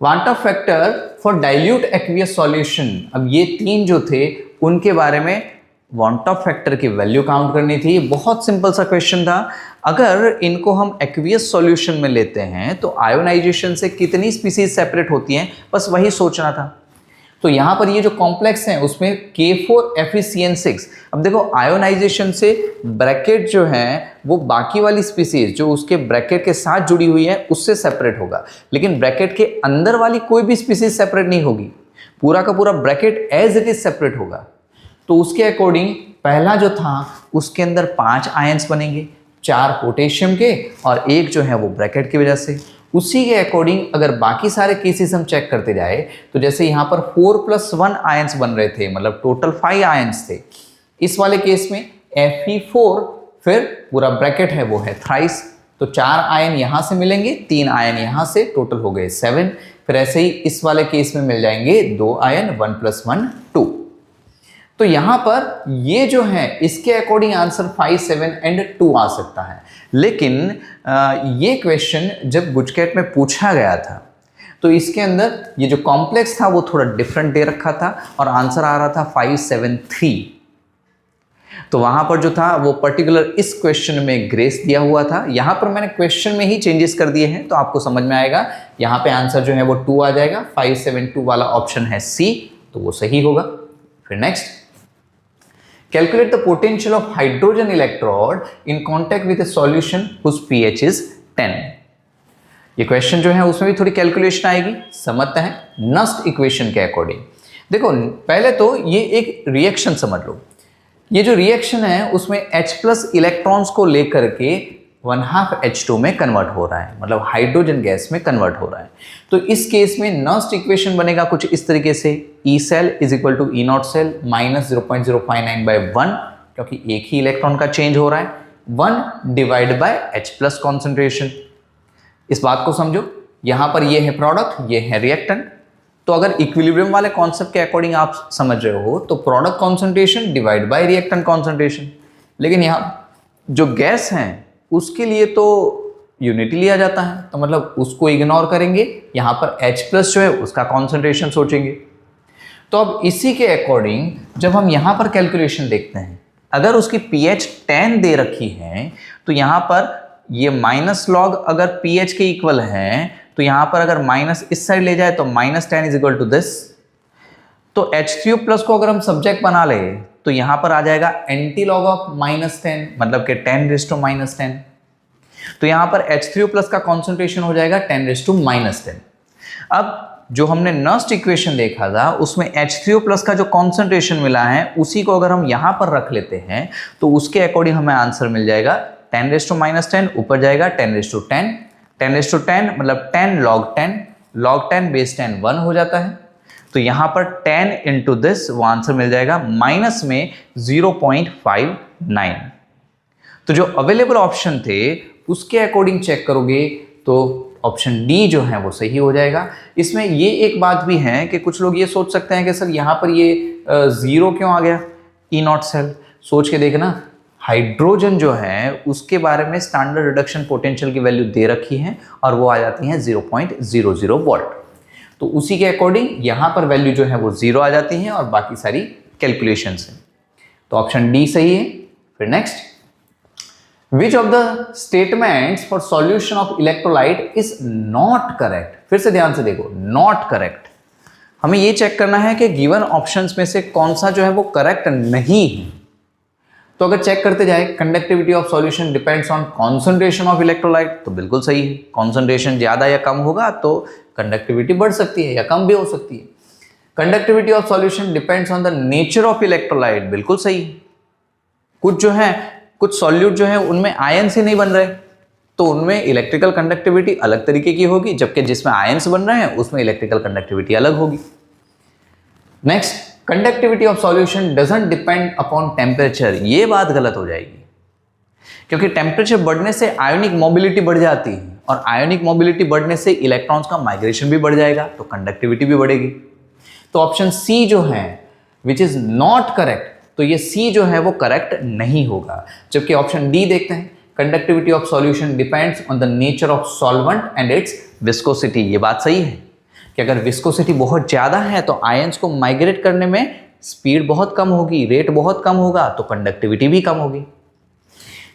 want of factor for dilute aqueous solution. अब ये 3 जो थे उनके बारे में वांट ऑफ फैक्टर की वैल्यू काउंट करनी थी। बहुत सिंपल सा क्वेश्चन था। अगर इनको हम एक्वियस सॉल्यूशन में लेते हैं तो आयोनाइजेशन से कितनी स्पीसीज सेपरेट होती हैं, बस वही सोचना था। तो यहाँ पर ये जो कॉम्प्लेक्स हैं उसमें K4FeCN6, अब देखो आयोनाइजेशन से ब्रैकेट जो है वो बाकी वाली स्पीसीज जो उसके ब्रैकेट के साथ जुड़ी हुई है उससे सेपरेट होगा, लेकिन ब्रैकेट के अंदर वाली कोई भी स्पीसीज सेपरेट नहीं होगी, पूरा का पूरा bracket as it is separate होगा। तो उसके अकॉर्डिंग पहला जो था उसके अंदर 5 आयंस बनेंगे, 4 पोटेशियम के और 1 जो है वो ब्रैकेट की वजह से। उसी के अकॉर्डिंग अगर बाकी सारे केसेस हम चेक करते जाए तो जैसे यहाँ पर 4+1 आयंस बन रहे थे, मतलब टोटल 5 आयंस थे। इस वाले केस में Fe4 फिर पूरा ब्रैकेट है वो है थ्राइस, तो 4 आयन यहाँ से मिलेंगे, 3 आयन यहाँ से, टोटल हो गए 7। फिर ऐसे ही इस वाले केस में मिल जाएंगे 2 आयन, 1+1 2। तो यहाँ पर ये जो है इसके अकॉर्डिंग आंसर 5, 7 एंड 2 आ सकता है। लेकिन ये क्वेश्चन जब गुजकैट में पूछा गया था तो इसके अंदर ये जो कॉम्प्लेक्स था वो थोड़ा डिफरेंट दे रखा था और आंसर आ रहा था 5, 7, 3। तो वहां पर जो था वो पर्टिकुलर इस क्वेश्चन में ग्रेस दिया हुआ था। यहाँ पर मैंने क्वेश्चन में ही चेंजेस कर दिए हैं तो आपको समझ में आएगा। यहाँ पे आंसर जो है वो 2 आ जाएगा, 5, 7, 2 वाला ऑप्शन है सी, तो वो सही होगा। फिर next, calculate the potential of hydrogen electrode in contact with a solution whose pH is 10। ये क्वेश्चन जो है उसमें भी थोड़ी कैलकुलेशन आएगी, समझते हैं नस्ट इक्वेशन के अकॉर्डिंग। देखो पहले तो ये एक रिएक्शन समझ लो, ये जो रिएक्शन है उसमें H+ इलेक्ट्रॉन्स को लेकर के 1/2 H2 में कन्वर्ट हो रहा है, मतलब हाइड्रोजन गैस में कन्वर्ट हो रहा है। तो इस केस में नस्ट इक्वेशन बनेगा कुछ इस तरीके से, E cell is equal to E not cell minus 0.059/1, क्योंकि एक ही इलेक्ट्रॉन का चेंज हो रहा है, 1 डिवाइड बाय H+ कॉन्सेंट्रेशन। इस बात को समझो, यहां पर ये है प्रोडक्ट, ये है रिएक्टेंट। तो अगर इक्विलिब्रियम वाले कॉन्सेप्ट के अकॉर्डिंग आप समझ रहे हो तो product concentration divide by reactant concentration. लेकिन यहाँ जो गैस है उसके लिए तो यूनिटी लिया जाता है, तो मतलब उसको इग्नोर करेंगे, यहाँ पर H+ जो है उसका कॉन्सेंट्रेशन सोचेंगे। तो अब इसी के अकॉर्डिंग जब हम यहाँ पर कैलकुलेशन देखते हैं, अगर उसकी pH 10 दे रखी है तो यहाँ पर ये माइनस लॉग अगर pH के इक्वल है तो यहाँ पर अगर माइनस इस साइड ले जाए तो -10 इज इक्वल टू दिस। तो H3+ को अगर हम सब्जेक्ट बना ले तो यहाँ पर आ जाएगा एंटी लॉग ऑफ -10, मतलब कि 10⁻⁻10। तो यहाँ पर H3+ का कॉन्सेंट्रेशन हो जाएगा 10⁻⁻10। अब जो हमने नस्ट इक्वेशन देखा था उसमें H3+ का जो कॉन्सेंट्रेशन मिला है उसी को अगर हम यहाँ पर रख लेते हैं तो उसके अकॉर्डिंग हमें आंसर मिल जाएगा 10⁻10, ऊपर जाएगा 10⁻10, 10⁻10 मतलब 10 log 10 बेस 10 1 हो जाता है। तो यहाँ पर 10 इंटू दिस वो आंसर मिल जाएगा माइनस में 0.59। तो जो अवेलेबल ऑप्शन थे उसके अकॉर्डिंग चेक करोगे तो ऑप्शन डी जो है वो सही हो जाएगा। इसमें ये एक बात भी है कि कुछ लोग ये सोच सकते हैं कि सर यहाँ पर ये 0 क्यों आ गया, E नॉट सेल। सोच के देखना, हाइड्रोजन जो है उसके बारे में स्टैंडर्ड रिडक्शन पोटेंशियल की वैल्यू दे रखी है और वो आ जाती है 0.00 वोल्ट। तो उसी के अकॉर्डिंग यहाँ पर वैल्यू जो है वो 0 आ जाती है और बाकी सारी कैलकुलेशन है। तो ऑप्शन डी सही है। फिर next, which of the statements for solution of electrolyte is not correct. फिर से ध्यान से देखो, नॉट करेक्ट। हमें ये चेक करना है कि गिवन ऑप्शंस में से कौन सा जो है वो करेक्ट नहीं है। तो अगर चेक करते जाए, conductivity of solution depends on concentration of electrolyte, तो बिल्कुल सही है। कॉन्सेंट्रेशन ज्यादा या कम होगा तो कंडक्टिविटी बढ़ सकती है या कम भी हो सकती है। Conductivity of solution depends on the nature of electrolyte, बिल्कुल सही है। कुछ जो है कुछ सॉल्यूट जो है उनमें आयंस ही नहीं बन रहे, तो उनमें इलेक्ट्रिकल कंडक्टिविटी अलग तरीके की होगी, जबकि जिसमें आयंस बन रहे हैं उसमें इलेक्ट्रिकल कंडक्टिविटी अलग होगी। Next, conductivity of solution doesn't depend upon temperature. ये बात गलत हो जाएगी, क्योंकि टेम्परेचर बढ़ने से आयोनिक मोबिलिटी बढ़ जाती है, और आयोनिक मोबिलिटी बढ़ने से इलेक्ट्रॉन्स का माइग्रेशन भी बढ़ जाएगा, तो कंडक्टिविटी भी बढ़ेगी। तो ऑप्शन सी जो है विच इज नॉट करेक्ट, तो ये सी जो है वो करेक्ट नहीं होगा। जबकि ऑप्शन डी देखते हैं, conductivity of solution depends on the nature of solvent and it's viscosity. ये बात सही है कि अगर विस्कोसिटी बहुत ज़्यादा है तो आयंस को माइग्रेट करने में स्पीड बहुत कम होगी, रेट बहुत कम होगा, तो कंडक्टिविटी भी कम होगी।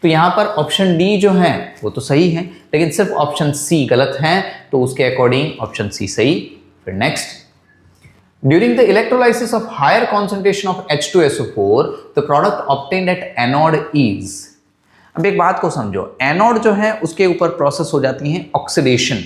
तो यहाँ पर ऑप्शन डी जो है वो तो सही है, लेकिन सिर्फ ऑप्शन सी गलत है, तो उसके अकॉर्डिंग ऑप्शन सी सही। फिर next, during the electrolysis of higher concentration of H2SO4 the product obtained at anode is. अब एक बात को समझो, एनोड जो है उसके ऊपर प्रोसेस हो जाती है ऑक्सीडेशन,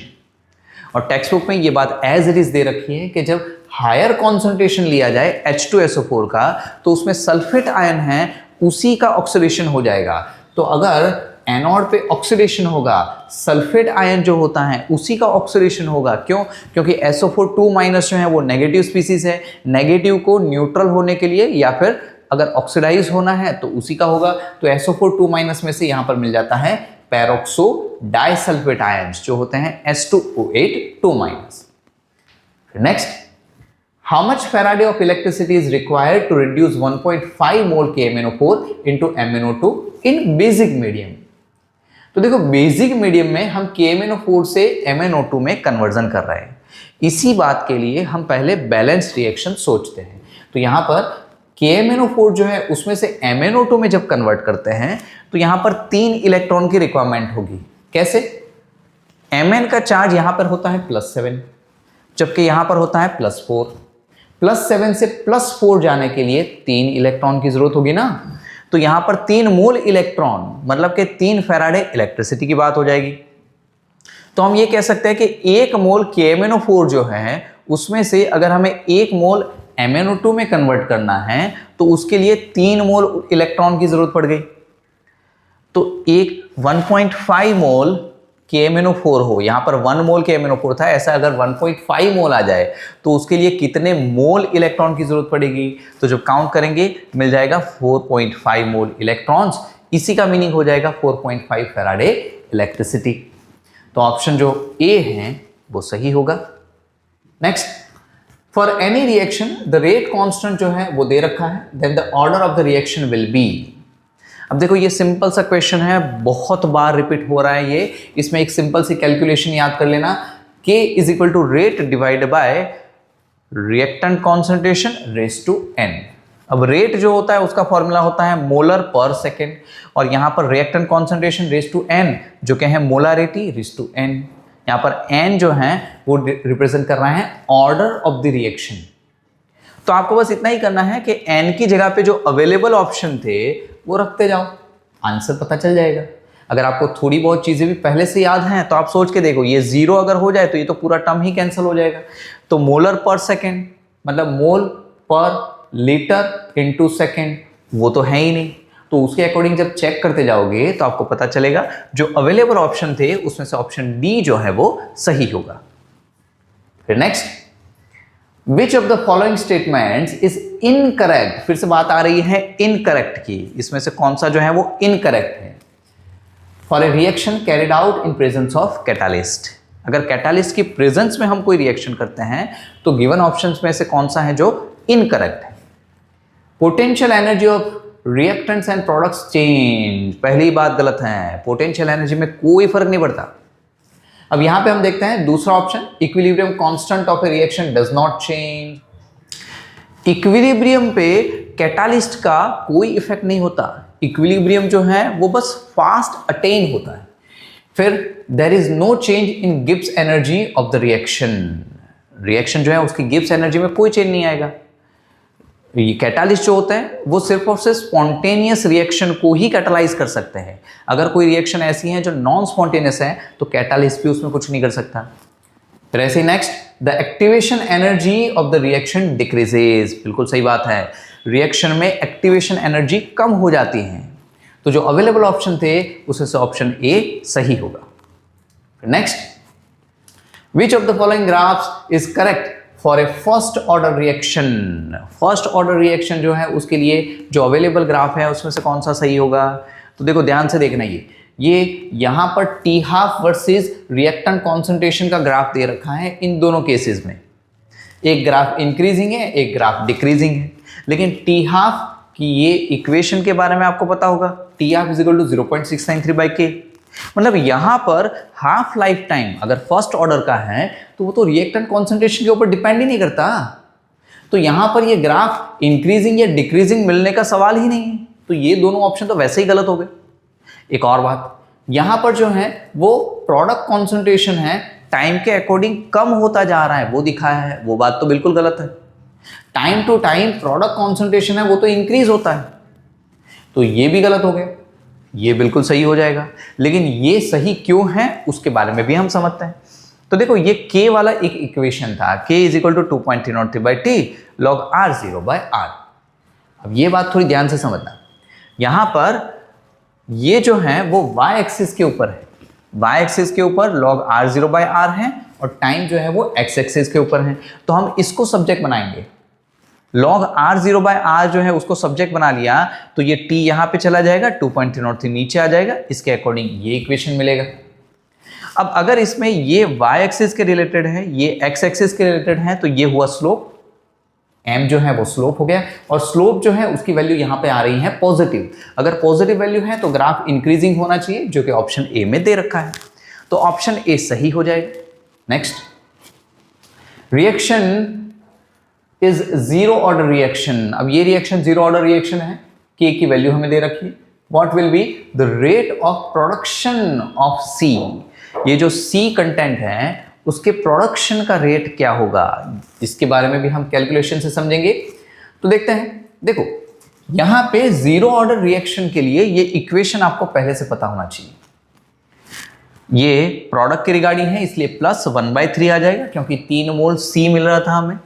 और टेक्स्ट बुक में ये बात एज इट इज दे रखी है कि जब हायर कॉन्सेंट्रेशन लिया जाए H2SO4 का तो उसमें सल्फेट आयन है, उसी का ऑक्सीडेशन हो जाएगा। तो अगर एनोड पे ऑक्सीडेशन होगा, सल्फेट आयन जो होता है उसी का ऑक्सीडेशन होगा। क्यों? क्योंकि SO4 जो है वो नेगेटिव स्पीसीज है, नेगेटिव को न्यूट्रल होने के लिए या फिर अगर ऑक्सीडाइज होना है तो उसी का होगा। तो SO4 में से यहां पर मिल जाता है पैरोक्सो डाइसल्फेट आयंस जो होते हैं S2O8 next, how much Faraday of electricity is required to reduce 1.5 mole KMnO4 into MnO2 in basic medium? तो देखो, बेसिक मीडियम में हम KMnO4 से MnO2 में कन्वर्जन कर रहे हैं। इसी बात के लिए हम पहले बैलेंस रिएक्शन सोचते हैं। तो यहाँ पर KMnO4 जो है उसमें से MnO2 में जब कन्वर्ट करते हैं तो यहाँ पर 3 इलेक्ट्रॉन की रिक्वायरमेंट होगी। कैसे? Mn का चार्ज यहाँ पर होता है +7, जबकि यहाँ पर होता है +4। +7 से +4 जाने के लिए 3 इलेक्ट्रॉन की जरूरत होगी ना, तो यहां पर 3 मोल इलेक्ट्रॉन मतलब कि 3 फैराडे इलेक्ट्रिसिटी की बात हो जाएगी। तो हम ये कह सकते हैं कि 1 मोल KMnO4 जो है उसमें से अगर हमें 1 मोल MnO2 में कन्वर्ट करना है तो उसके लिए 3 मोल इलेक्ट्रॉन की जरूरत पड़ गई। तो 1.5 मोल KMnO4 हो, यहाँ पर 1 मोल KMnO4 था, ऐसा अगर 1.5 मोल आ जाए तो उसके लिए कितने मोल इलेक्ट्रॉन की जरूरत पड़ेगी? तो जब काउंट करेंगे मिल जाएगा 4.5 मोल इलेक्ट्रॉन्स। इसी का मीनिंग हो जाएगा 4.5 फैराडे इलेक्ट्रिसिटी। तो ऑप्शन जो ए है वो सही होगा। Next, for any reaction the rate constant जो है वो दे रखा है, then the order of the reaction will be. अब देखो, ये सिंपल सा क्वेश्चन है, बहुत बार रिपीट हो रहा है ये। इसमें एक सिंपल सी कैलकुलेशन याद कर लेना, K = rate divide by reactant concentration raise to n। अब रेट जो होता है उसका फॉर्मूला होता है मोलर पर सेकेंड, और यहाँ पर reactant concentration raise to n जो क्या है मोलारिटी रेज़ टू n। यहाँ पर n जो है वो रिप्रेजेंट कर रहा है ऑर्डर ऑफ द रिएक्शन। तो आपको बस इतना ही करना है कि n की जगह पे जो अवेलेबल ऑप्शन थे वो रखते जाओ, आंसर पता चल जाएगा। अगर आपको थोड़ी बहुत चीजें भी पहले से याद हैं तो आप सोच के देखो, ये 0 अगर हो जाए तो ये तो पूरा टर्म ही कैंसिल हो जाएगा। तो मोलर पर सेकेंड मतलब मोल पर लीटर इनटू सेकेंड, वो तो है ही नहीं। तो उसके अकॉर्डिंग जब चेक करते जाओगे तो आपको पता चलेगा जो अवेलेबल ऑप्शन थे उसमें से ऑप्शन डी जो है वो सही होगा। फिर next, which of the following statements is incorrect. फिर से बात आ रही है इनकरेक्ट की, इसमें से कौन सा जो है वो इनकरेक्ट है। For a reaction carried out in presence of catalyst, अगर कैटालिस्ट की प्रेजेंस में हम कोई रिएक्शन करते हैं तो गिवन ऑप्शंस में से कौन सा है जो इनकरेक्ट है। Potential energy of reactants and products change, पहली बात गलत है, पोटेंशियल एनर्जी में कोई फर्क नहीं पड़ता। अब यहां पे हम देखते हैं दूसरा option, equilibrium constant of A reaction does not change. Equilibrium पे कैटालिस्ट का कोई इफेक्ट नहीं होता, इक्विलिब्रियम जो है वो बस फास्ट अटेन होता है। फिर there is no change in Gibbs energy of the reaction, reaction जो है उसकी गिब्स एनर्जी में कोई चेंज नहीं आएगा। ये कैटालिस्ट जो होते हैं वो सिर्फ और सिर्फ स्पॉन्टेनियस रिएक्शन को ही कैटालाइज कर सकते हैं। अगर कोई रिएक्शन ऐसी है जो नॉन स्पॉन्टेनियस है तो कैटालिस्ट भी उसमें कुछ नहीं कर सकता। फिर ऐसे next, the activation energy of the reaction decreases, बिल्कुल सही बात है, रिएक्शन में एक्टिवेशन एनर्जी कम हो जाती है। तो जो अवेलेबल ऑप्शन थे उसमें से ऑप्शन ए सही होगा। Next, which of the following graphs is correct for a first order reaction. First order reaction जो है उसके लिए जो अवेलेबल ग्राफ है उसमें से कौन सा सही होगा? तो देखो ध्यान से देखना, ये यहां पर T half versus reactant concentration का ग्राफ दे रखा है। इन दोनों केसेस में एक ग्राफ इंक्रीजिंग है, एक ग्राफ डिक्रीजिंग है, लेकिन टी हाफ की ये इक्वेशन के बारे में आपको पता होगा, T half is equal to 0.693/k। मतलब यहां पर हाफ लाइफ टाइम अगर फर्स्ट ऑर्डर का है तो वो तो रिएक्टेंट कॉन्सेंट्रेशन के ऊपर डिपेंड ही नहीं करता। तो यहां पर ये ग्राफ इंक्रीजिंग या डिक्रीजिंग मिलने का सवाल ही नहीं है, तो ये दोनों ऑप्शन तो वैसे ही गलत हो गए। एक और बात, यहां पर जो है वो प्रोडक्ट कॉन्सेंट्रेशन है टाइम के अकॉर्डिंग कम होता जा रहा है वो दिखाया है, वो बात तो बिल्कुल गलत है। Time to time product concentration है वो तो इंक्रीज होता है, तो ये भी गलत हो गया। ये बिल्कुल सही हो जाएगा, लेकिन ये सही क्यों है उसके बारे में भी हम समझते हैं। तो देखो ये k वाला एक इक्वेशन था, k is equal to 2.303/t log r0/r। अब ये बात थोड़ी ध्यान से समझना, यहां पर ये जो है वो y एक्सिस के ऊपर है, y एक्सिस के ऊपर log r0/r है और टाइम जो है वो x एक्सिस के ऊपर है। तो हम इसको सब्जेक्ट बनाएंगे, log r0/r जो है उसको सब्जेक्ट बना लिया तो ये t यहां पे चला जाएगा, 2.303 नीचे आ जाएगा, इसके अकॉर्डिंग ये इक्वेशन मिलेगा। अब अगर इसमें ये y एक्सिस के रिलेटेड है, ये x एक्सिस के रिलेटेड है, तो ये हुआ स्लोप, m जो है वो स्लोप हो गया, और स्लोप जो है उसकी वैल्यू यहां पे आ रही है पॉजिटिव। अगर पॉजिटिव वैल्यू है तो ग्राफ इंक्रीजिंग होना चाहिए, जो कि ऑप्शन ए में दे रखा है, तो ऑप्शन ए सही हो जाएगा। Next, reaction is zero order reaction. अब ये रिएक्शन जीरो ऑर्डर रिएक्शन है, k की वैल्यू हमें दे रखी है। What will be the rate of production of C। ये जो C कंटेंट है उसके प्रोडक्शन का रेट क्या होगा, इसके बारे में भी हम कैलकुलेशन से समझेंगे। तो देखते हैं, देखो यहां पे जीरो ऑर्डर रिएक्शन के लिए ये इक्वेशन आपको पहले से पता होना चाहिए। ये प्रोडक्ट के रिगार्डिंग है, इसलिए प्लस 1/3 आ जाएगा, क्योंकि 3 मोल C मिल रहा था हमें,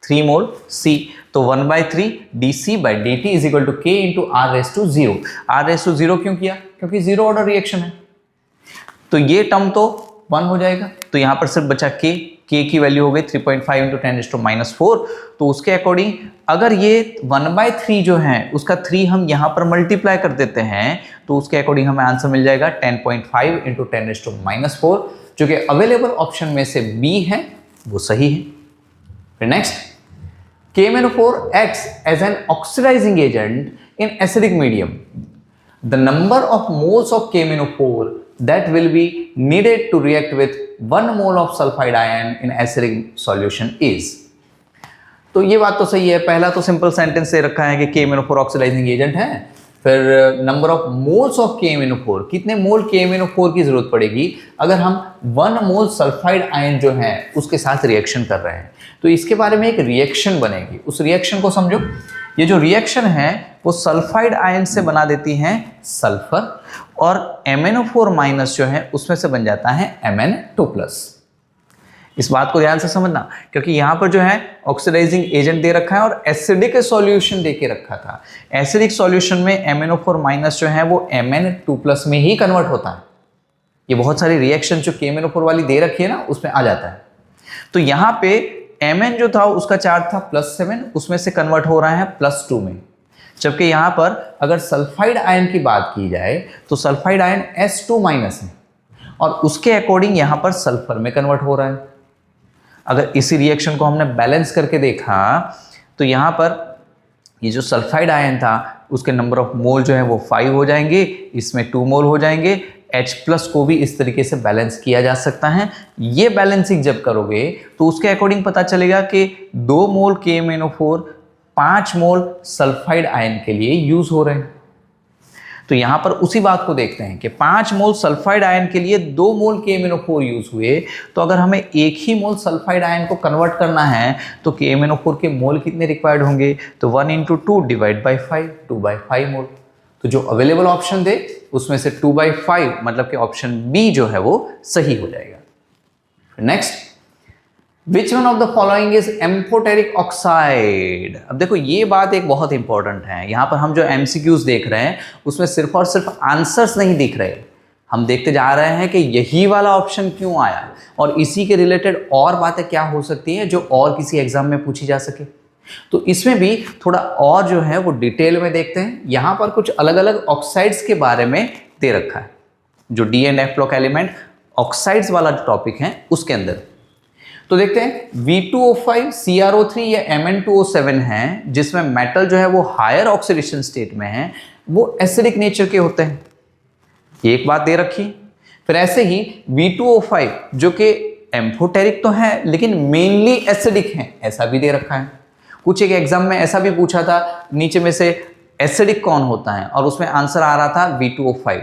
3 मोल C, तो 1/3 dC/dt is equal to k into r⁻0। r⁻0 क्यों किया? क्योंकि जीरो ऑर्डर रिएक्शन है, तो ये टर्म तो 1 हो जाएगा, तो यहां पर सिर्फ बचा k की वैल्यू हो गई 3.5 इंटू 10⁻⁴। तो उसके अकॉर्डिंग अगर ये 1/3 जो है उसका 3 हम यहां पर मल्टीप्लाई कर देते हैं तो उसके अकॉर्डिंग हमें आंसर मिल जाएगा 10.5 इंटू 10⁻⁴, जो कि अवेलेबल ऑप्शन में से बी है, वो सही है। Next, KMnO4 acts as an oxidizing agent in acidic medium. The number of moles of KMnO4 that will be needed to react with 1 mole of sulfide ion in acidic solution is। तो ये बात तो सही है, पहला तो simple sentence से रखा है कि KMnO4 ऑक्सीडाइजिंग एजेंट है, फिर number of moles of KMnO4, कितने मोल KMnO4 की जरूरत पड़ेगी अगर हम 1 मोल सल्फाइड आयन जो है उसके साथ रिएक्शन कर रहे हैं, तो इसके बारे में एक रिएक्शन बनेगी। उस रिएक्शन को समझो, ये जो रिएक्शन है वो सल्फाइड आयन से बना देती हैं सल्फर, और MnO4 माइनस जो है उसमें से बन जाता है Mn2+। इस बात को ध्यान से समझना, क्योंकि यहां पर जो है ऑक्सीडाइजिंग एजेंट दे रखा है और एसिडिक सॉल्यूशन दे के रखा था। एसिडिक सॉल्यूशन में MnO4 माइनस जो है वो Mn2+ में ही कन्वर्ट होता है। ये बहुत सारी रिएक्शन जो KMnO4 वाली दे रखी है ना उसमें आ जाता है। तो यहां पे Mn जो था उसका चार्ज था +7, उसमें से कन्वर्ट हो रहा है +2 में, जबकि यहां पर अगर सल्फाइड आयन की बात की जाए तो सल्फाइड आयन S2- है और उसके अकॉर्डिंग यहां पर सल्फर में कन्वर्ट हो रहा है। अगर इसी रिएक्शन को हमने बैलेंस करके देखा तो यहां पर ये जो सल्फाइड आयन था उसके नंबर ऑफ मोल जो है वो 5 हो जाएंगे, इसमें 2 मोल हो जाएंगे। H+ को भी इस तरीके से बैलेंस किया जा सकता है। ये बैलेंसिंग जब करोगे तो उसके अकॉर्डिंग पता चलेगा कि 2 मोल KMnO4 5 मोल सल्फाइड आयन के लिए यूज हो रहे हैं। तो यहां पर उसी बात को देखते हैं कि 5 मोल सल्फाइड आयन के लिए 2 मोल KMnO4 यूज हुए, तो अगर हमें 1 ही मोल सल्फाइड आयन को कन्वर्ट करना है तो KMnO4 के मोल कितने रिक्वायर्ड होंगे, तो 1 × 2 डिवाइड बाई 5, 2/5 मोल। तो जो अवेलेबल ऑप्शन थे उसमें से 2/5 मतलब कि ऑप्शन बी जो है वो सही हो जाएगा। Next, which one of the following is amphoteric oxide. अब देखो ये बात एक बहुत इंपॉर्टेंट है। यहाँ पर हम जो एमसीक्यूज देख रहे हैं उसमें सिर्फ और सिर्फ आंसर्स नहीं दिख रहे, हम देखते जा रहे हैं कि यही वाला ऑप्शन क्यों आया और इसी के रिलेटेड और बातें क्या हो सकती हैं जो और किसी एग्जाम में पूछी जा सके। तो इसमें भी थोड़ा और जो है वो डिटेल में देखते हैं। यहाँ पर कुछ अलग अलग ऑक्साइड्स के बारे में दे रखा है, जो D and F block element oxides वाला जो टॉपिक है उसके अंदर। तो देखते हैं V2O5 CrO3 या Mn2O7 है, जिसमें मेटल जो है वो हायर ऑक्सीडेशन स्टेट में है, वो एसिडिक नेचर के होते हैं, एक बात दे रखी। फिर ऐसे ही V2O5 जो कि एम्फोटेरिक तो है लेकिन मेनली एसिडिक है, ऐसा भी दे रखा है। कुछ एक एग्जाम में ऐसा भी पूछा था, नीचे में से एसिडिक कौन होता है, और उसमें आंसर आ रहा था V2O5,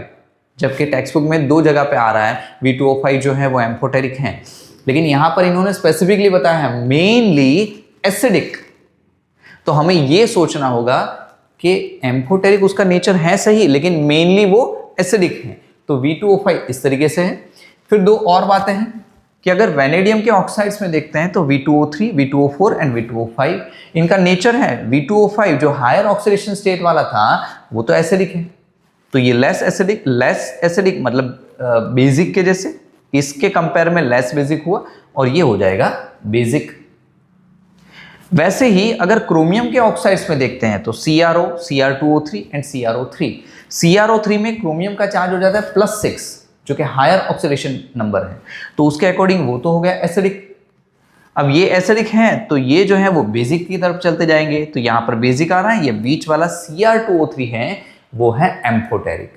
जबकि टेक्स्ट बुक में दो जगह पे आ रहा है V2O5 जो है वो एम्फोटेरिक है, लेकिन यहां पर इन्होंने स्पेसिफिकली बताया है मेनली एसिडिक। तो हमें यह सोचना होगा कि एम्फोटेरिक उसका नेचर है सही, लेकिन मेनली वो एसिडिक है। तो V2O5 इस तरीके से है। फिर दो और बातें हैं कि अगर वैनेडियम के ऑक्साइड्स में देखते हैं तो V2O3, V2O4 एंड V2O5 इनका नेचर है। V2O5 जो हायर ऑक्सीडेशन स्टेट वाला था वो तो एसिडिक है, तो ये लेस एसिडिक मतलब बेसिक के जैसे, इसके कंपेयर में लेस बेसिक हुआ और ये हो जाएगा बेसिक। वैसे ही अगर क्रोमियम के ऑक्साइड्स में देखते हैं तो CrO, Cr2O3 and CrO3। CrO3 में क्रोमियम का चार्ज हो जाता है +6, जो कि हायर ऑक्सीडेशन नंबर है, तो उसके अकॉर्डिंग वो तो हो गया एसिडिक। अब ये एसिडिक है तो ये जो है वो बेसिक की तरफ चलते जाएंगे, तो यहां पर बेसिक आ रहा है, ये बीच वाला Cr2O3 है वो है एम्फोटेरिक।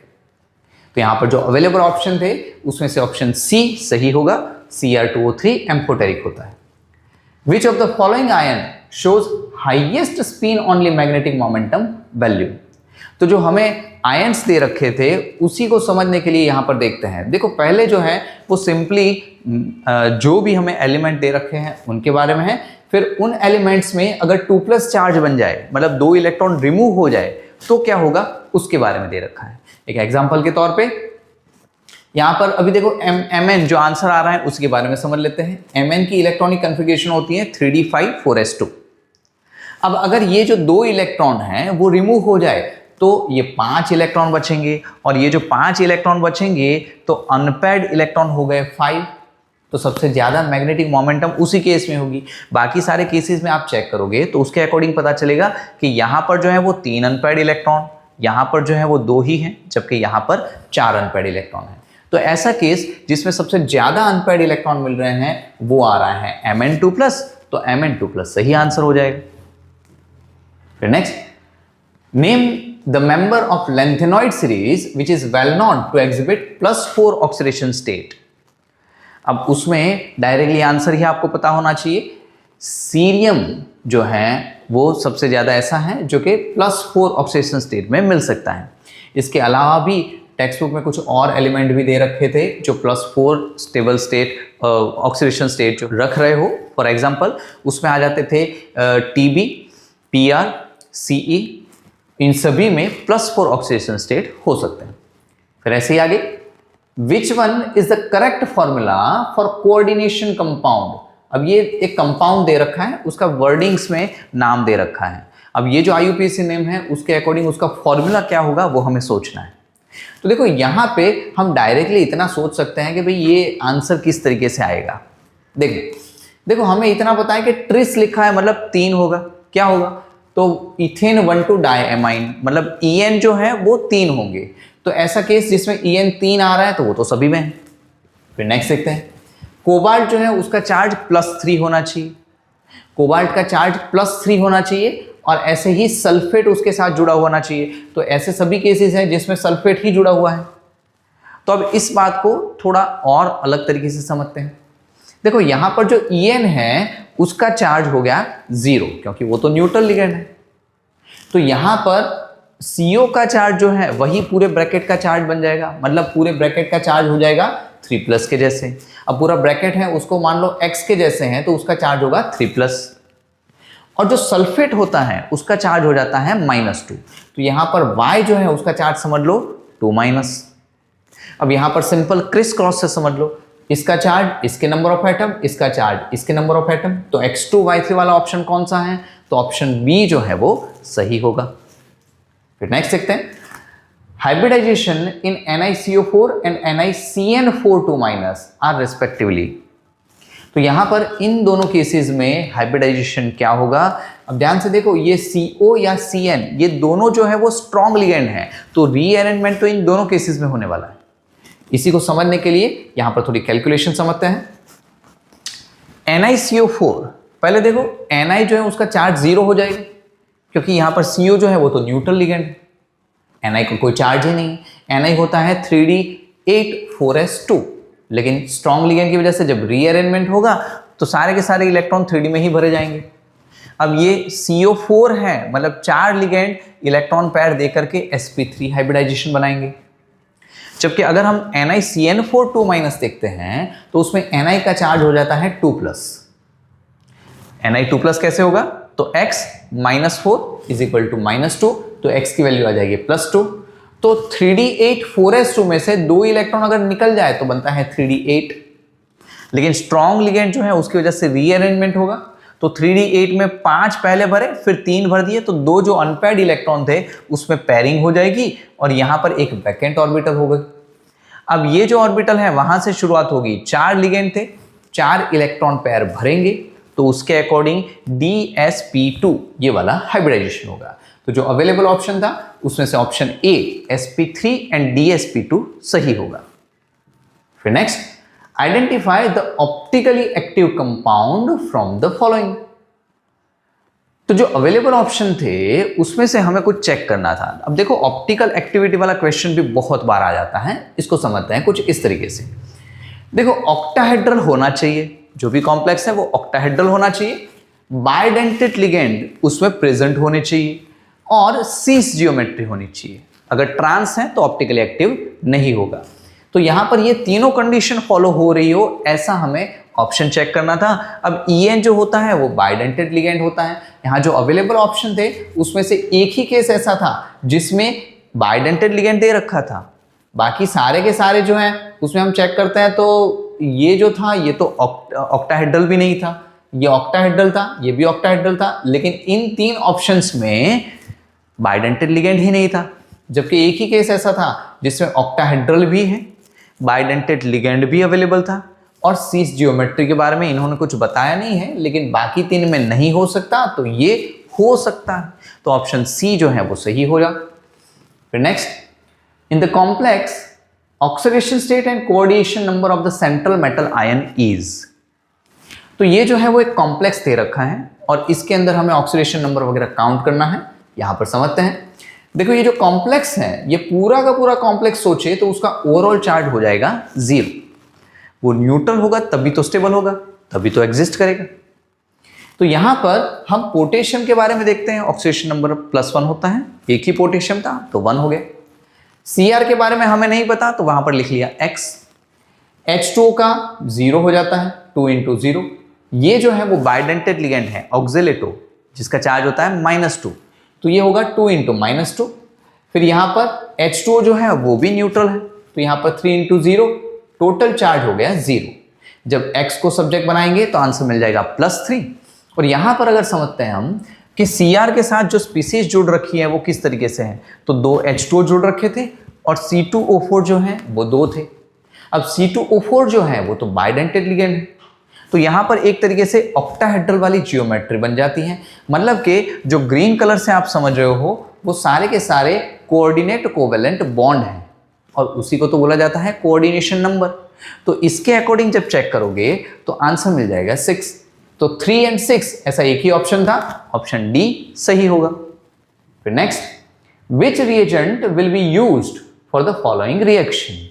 तो यहां पर जो अवेलेबल ऑप्शन थे उसमें से ऑप्शन सी सही होगा, Cr2O3 एम्फोटेरिक होता है। Which of the following ion shows highest spin only magnetic momentum value. तो जो हमें आयंस दे रखे थे उसी को समझने के लिए यहां पर देखते हैं। देखो पहले जो है वो सिंपली जो भी हमें एलिमेंट दे रखे हैं उनके बारे में है, फिर उन एलिमेंट्स में अगर 2+ चार्ज बन जाए, मतलब 2 इलेक्ट्रॉन रिमूव हो जाए तो क्या होगा उसके बारे में दे रखा है। एक एग्जांपल के तौर पे यहां पर अभी देखो Mn जो आंसर आ रहा है उसके बारे में समझ लेते हैं। Mn की इलेक्ट्रॉनिक कन्फिगरेशन होती है 3d5 4s2। अब अगर ये जो 2 इलेक्ट्रॉन हैं वो रिमूव हो जाए तो ये 5 इलेक्ट्रॉन बचेंगे, और ये जो 5 इलेक्ट्रॉन बचेंगे तो अनपेयर्ड इलेक्ट्रॉन हो गए 5। तो सबसे ज्यादा मैग्नेटिक मोमेंटम उसी केस में होगी। बाकी सारे केसेस में आप चेक करोगे तो उसके अकॉर्डिंग पता चलेगा कि यहां पर जो है वो 3 अनपेयर्ड इलेक्ट्रॉन, यहां पर जो है वो 2 ही हैं, जबकि यहां पर 4 अनपेयर्ड इलेक्ट्रॉन है। तो ऐसा केस जिसमें सबसे ज्यादा अनपेयर्ड इलेक्ट्रॉन मिल रहे हैं वो आ रहा है Mn2+, तो Mn2+ सही आंसर हो जाएगा। फिर next, name the member of lanthanoid series which is well known to exhibit +4 oxidation state. अब उसमें डायरेक्टली आंसर ही आपको पता होना चाहिए। सीरियम जो है वो सबसे ज्यादा ऐसा है जो कि +4 ऑक्सीडेशन स्टेट में मिल सकता है। इसके अलावा भी टेक्स्ट बुक में कुछ और एलिमेंट भी दे रखे थे जो +4 स्टेबल स्टेट ऑक्सीडेशन स्टेट जो रख रहे हो। फॉर एग्जांपल उसमें आ जाते थे TB, PR, CE, इन सभी में +4 ऑक्सीडेशन स्टेट हो सकते हैं। फिर ऐसे ही आगे, which one is the correct formula for coordination compound. अब ये एक कंपाउंड दे रखा है, उसका वर्डिंग्स में नाम दे रखा है। अब ये जो IUPAC नेम है उसके अकॉर्डिंग उसका फॉर्मूला क्या होगा वो हमें सोचना है। तो देखो यहाँ पे हम डायरेक्टली इतना सोच सकते हैं कि भाई ये आंसर किस तरीके से आएगा। देखो हमें इतना पता है कि ट्रिस लिखा है मतलब 3 होगा, क्या होगा, तो इथेन 1,2-डायएमाइन मतलब En जो है वो 3 होंगे। तो ऐसा केस जिसमें En 3 आ रहा है तो वो तो सभी में है। फिर नेक्स्ट देखते हैं, कोबाल्ट जो है उसका चार्ज +3 होना चाहिए, कोबाल्ट का चार्ज +3 होना चाहिए, और ऐसे ही सल्फेट उसके साथ जुड़ा होना चाहिए। तो ऐसे सभी केसेस हैं जिसमें सल्फेट ही जुड़ा हुआ है। तो अब इस बात को थोड़ा और अलग तरीके से समझते हैं। देखो यहां पर जो En है उसका चार्ज हो गया 0, क्योंकि वो तो न्यूट्रल लिगेंड है। तो यहां पर CO का चार्ज जो है वही पूरे ब्रैकेट का चार्ज बन जाएगा, मतलब पूरे ब्रैकेट का चार्ज हो जाएगा 3+ के जैसे। अब पूरा ब्रैकेट है उसको मान लो X के जैसे है तो उसका चार्ज होगा 3+, और जो सल्फेट होता है उसका चार्ज हो जाता है -2। तो यहां पर Y जो है उसका चार्ज समझ लो 2-। अब यहां पर सिंपल क्रिस क्रॉस से समझ लो, इसका चार्ज इसके नंबर ऑफ एटम, इसका चार्ज इसके नंबर ऑफ एटम, तो X2Y3 वाला ऑप्शन कौन सा है? तो ऑप्शन बी जो है वो सही होगा। फिर नेक्स्ट देखते हैं, hybridisation in NiCO4 and NiCN4 are respectively. तो यहां पर इन दोनों केसेस में हाइब्रिडाइजेशन क्या होगा? अब ध्यान से देखो, ये CO या CN ये दोनों जो है वो स्ट्रॉन्ग लिगेंड है, तो रीअरेंजमेंट तो इन दोनों केसेस में होने वाला है। इसी को समझने के लिए यहां पर थोड़ी कैलकुलेशन समझते हैं। NiCO4, पहले देखो Ni जो है उसका चार्ज 0 हो जाएगा, क्योंकि यहां पर CO जो है वो तो न्यूट्रल लिगेंड है, Ni को कोई चार्ज ही नहीं। Ni होता है 3D8 4s2, लेकिन स्ट्रॉन्ग लिगेंड की वजह से जब रीअरेंजमेंट होगा तो सारे के सारे इलेक्ट्रॉन 3D में ही भरे जाएंगे। अब ये CO4 है, मतलब 4 लिगेंड इलेक्ट्रॉन पैर दे करके sp3 हाइब्रिडाइजेशन बनाएंगे। जबकि अगर हम NiCN4 देखते हैं तो उसमें Ni का चार्ज हो जाता है 2+। Ni2+ कैसे होगा? तो x -4 इज इक्वल टू -2, तो x की वैल्यू आ जाएगी +2। तो 3D8 4s2 में से 2 इलेक्ट्रॉन अगर निकल जाए तो बनता है 3D8, लेकिन स्ट्रॉन्ग लिगेंड जो है उसकी वजह से रीअरेंजमेंट होगा, तो 3D8 में 5 पहले भरे, फिर 3 भर दिए, तो 2 जो अनपेयर्ड इलेक्ट्रॉन थे उसमें पेयरिंग हो जाएगी और यहां पर एक वैकेंट ऑर्बिटल होगा। अब ये जो ऑर्बिटल है वहां से शुरुआत होगी, 4 लिगेंड थे, 4 इलेक्ट्रॉन पेयर भरेंगे, तो उसके अकॉर्डिंग DsP2 ये वाला हाइब्रिडाइजेशन होगा। तो जो अवेलेबल ऑप्शन था उसमें से option A sp3 and DsP2 सही होगा। फिर next, identify the optically active compound from the following. तो जो अवेलेबल ऑप्शन थे उसमें से हमें कुछ चेक करना था। अब देखो, ऑप्टिकल एक्टिविटी वाला क्वेश्चन भी बहुत बार आ जाता है, इसको समझते हैं कुछ इस तरीके से। देखो, ऑक्टाहेड्रल होना चाहिए, जो भी कॉम्प्लेक्स है वो ऑक्टाहेड्रल होना चाहिए, बाइडेंटेड लिगेंड उसमें प्रेजेंट होने चाहिए और सीस जियोमेट्री होनी चाहिए। अगर ट्रांस है तो ऑप्टिकली एक्टिव नहीं होगा। तो यहां पर ये तीनों कंडीशन फॉलो हो रही हो ऐसा हमें ऑप्शन चेक करना था। अब EN जो होता है वो बाइडेंटेड लिगेंड होता है। यहाँ जो अवेलेबल ऑप्शन थे उसमें से एक ही केस ऐसा था जिसमें बाइडेंटेड लिगेंड दे रखा था, बाकी सारे के सारे जो हैं उसमें हम चेक करते हैं तो ये जो था ये तो ऑक्टाहेड्रल भी नहीं था, ये ऑक्टाहेड्रल था, ये भी ऑक्टाहेड्रल था, लेकिन इन 3 ऑप्शंस में बाइडेंटेड लिगेंड ही नहीं था। जबकि एक ही केस ऐसा था जिसमें ऑक्टाहेड्रल भी है, बाइडेंटेड लिगेंड भी अवेलेबल था और सीस जियोमेट्री के बारे में इन्होंने कुछ बताया नहीं है, लेकिन बाकी 3 में नहीं हो सकता तो ये हो सकता है। तो ऑप्शन सी जो है वो सही होगा। फिर next, in the complex oxidation state and coordination number of the central metal ion is. तो ये जो है वो एक कॉम्प्लेक्स दे रखा है और इसके अंदर हमें ऑक्सीडेशन नंबर वगैरह काउंट करना है। यहां पर समझते हैं। देखो, ये जो कॉम्प्लेक्स है ये पूरा का पूरा कॉम्प्लेक्स सोचे तो उसका ओवरऑल चार्ज हो जाएगा 0। वो न्यूट्रल होगा तभी तो स्टेबल होगा, तभी तो एग्जिस्ट करेगा। तो यहां पर हम पोटेशियम के बारे में देखते हैं, ऑक्सीडेशन नंबर +1 होता है, एक ही पोटेशियम था तो 1 हो गया। Cr के बारे में हमें नहीं पता तो वहां पर लिख लिया x। H2O का 0 हो जाता है, 2 × 0। ये जो है वो बाइडेंटेड लिगेंड है ऑक्जेलेटो, जिसका चार्ज होता है -2, तो ये होगा 2 × -2। फिर यहां पर H2O जो है वो भी न्यूट्रल है, तो यहां पर 3 × 0, टोटल चार्ज हो गया 0। जब x को सब्जेक्ट बनाएंगे तो आंसर मिल जाएगा +3। और यहां पर अगर समझते हैं हम कि Cr के साथ जो स्पीसीज जुड़ रखी है वो किस तरीके से है, तो 2 H2O जुड़ रखे थे और C2O4 जो है वो 2 थे। अब C2O4 जो है वो तो बाइडेंटेड लिगेंड है, तो यहां पर एक तरीके से ऑक्टाहेड्रल वाली जियोमेट्री बन जाती है। मतलब कि जो ग्रीन कलर से आप समझ रहे हो वो सारे के सारे कोऑर्डिनेट कोवेलेंट बॉन्ड हैं और उसी को तो बोला जाता है कोऑर्डिनेशन नंबर। तो इसके अकॉर्डिंग जब चेक करोगे तो आंसर मिल जाएगा 6। तो 3 और 6 ऐसा एक ही ऑप्शन था, ऑप्शन डी सही होगा। फिर next, which reagent will be used for the following reaction.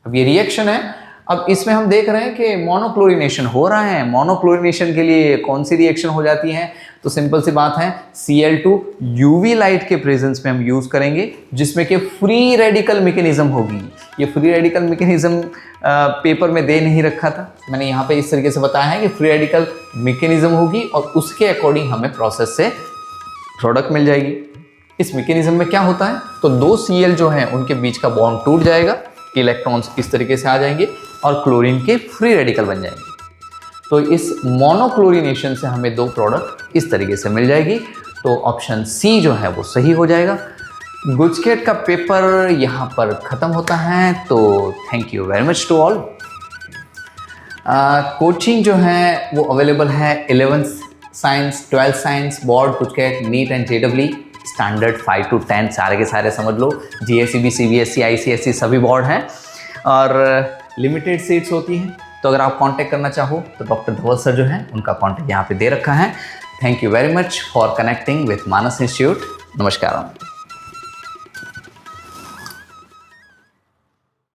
अब ये रिएक्शन है, अब इसमें हम देख रहे हैं कि मोनोक्लोरिनेशन हो रहा है। मोनोक्लोरिनेशन के लिए कौन सी रिएक्शन हो जाती है, तो सिंपल सी बात है Cl2 यूवी लाइट के प्रेजेंस में हम यूज करेंगे, जिसमें कि फ्री रेडिकल मैकेनिज्म होगी। ये फ्री रेडिकल मैकेनिज्म पेपर में दे नहीं रखा था, मैंने यहाँ पे इस तरीके से बताया है कि फ्री रेडिकल मैकेनिज्म होगी और उसके अकॉर्डिंग हमें प्रोसेस से प्रोडक्ट मिल जाएगी। इस मैकेनिज्म में क्या होता है, तो 2 Cl जो है उनके बीच का बॉन्ड टूट जाएगा, इलेक्ट्रॉन्स इस तरीके से आ जाएंगे और क्लोरीन के फ्री रेडिकल बन जाएंगे। तो इस मोनोक्लोरिनेशन से हमें 2 प्रोडक्ट इस तरीके से मिल जाएगी। तो ऑप्शन सी जो है वो सही हो जाएगा। गुजकेट का पेपर यहाँ पर ख़त्म होता है। तो thank you very much to all. Coaching जो है वो अवेलेबल है 11th science, 12th science, board, GUJCET, NEET and JEE, standard 5 to 10 सारे के सारे समझ लो। GSEB, CBSE, ICSE सभी बोर्ड हैं और लिमिटेड सीट्स होती हैं। तो अगर आप कांटेक्ट करना चाहो तो डॉक्टर धवल सर जो हैं उनका कांटेक्ट यहाँ पे दे रखा है। Thank you very much for connecting with Manas institute. नमस्कार।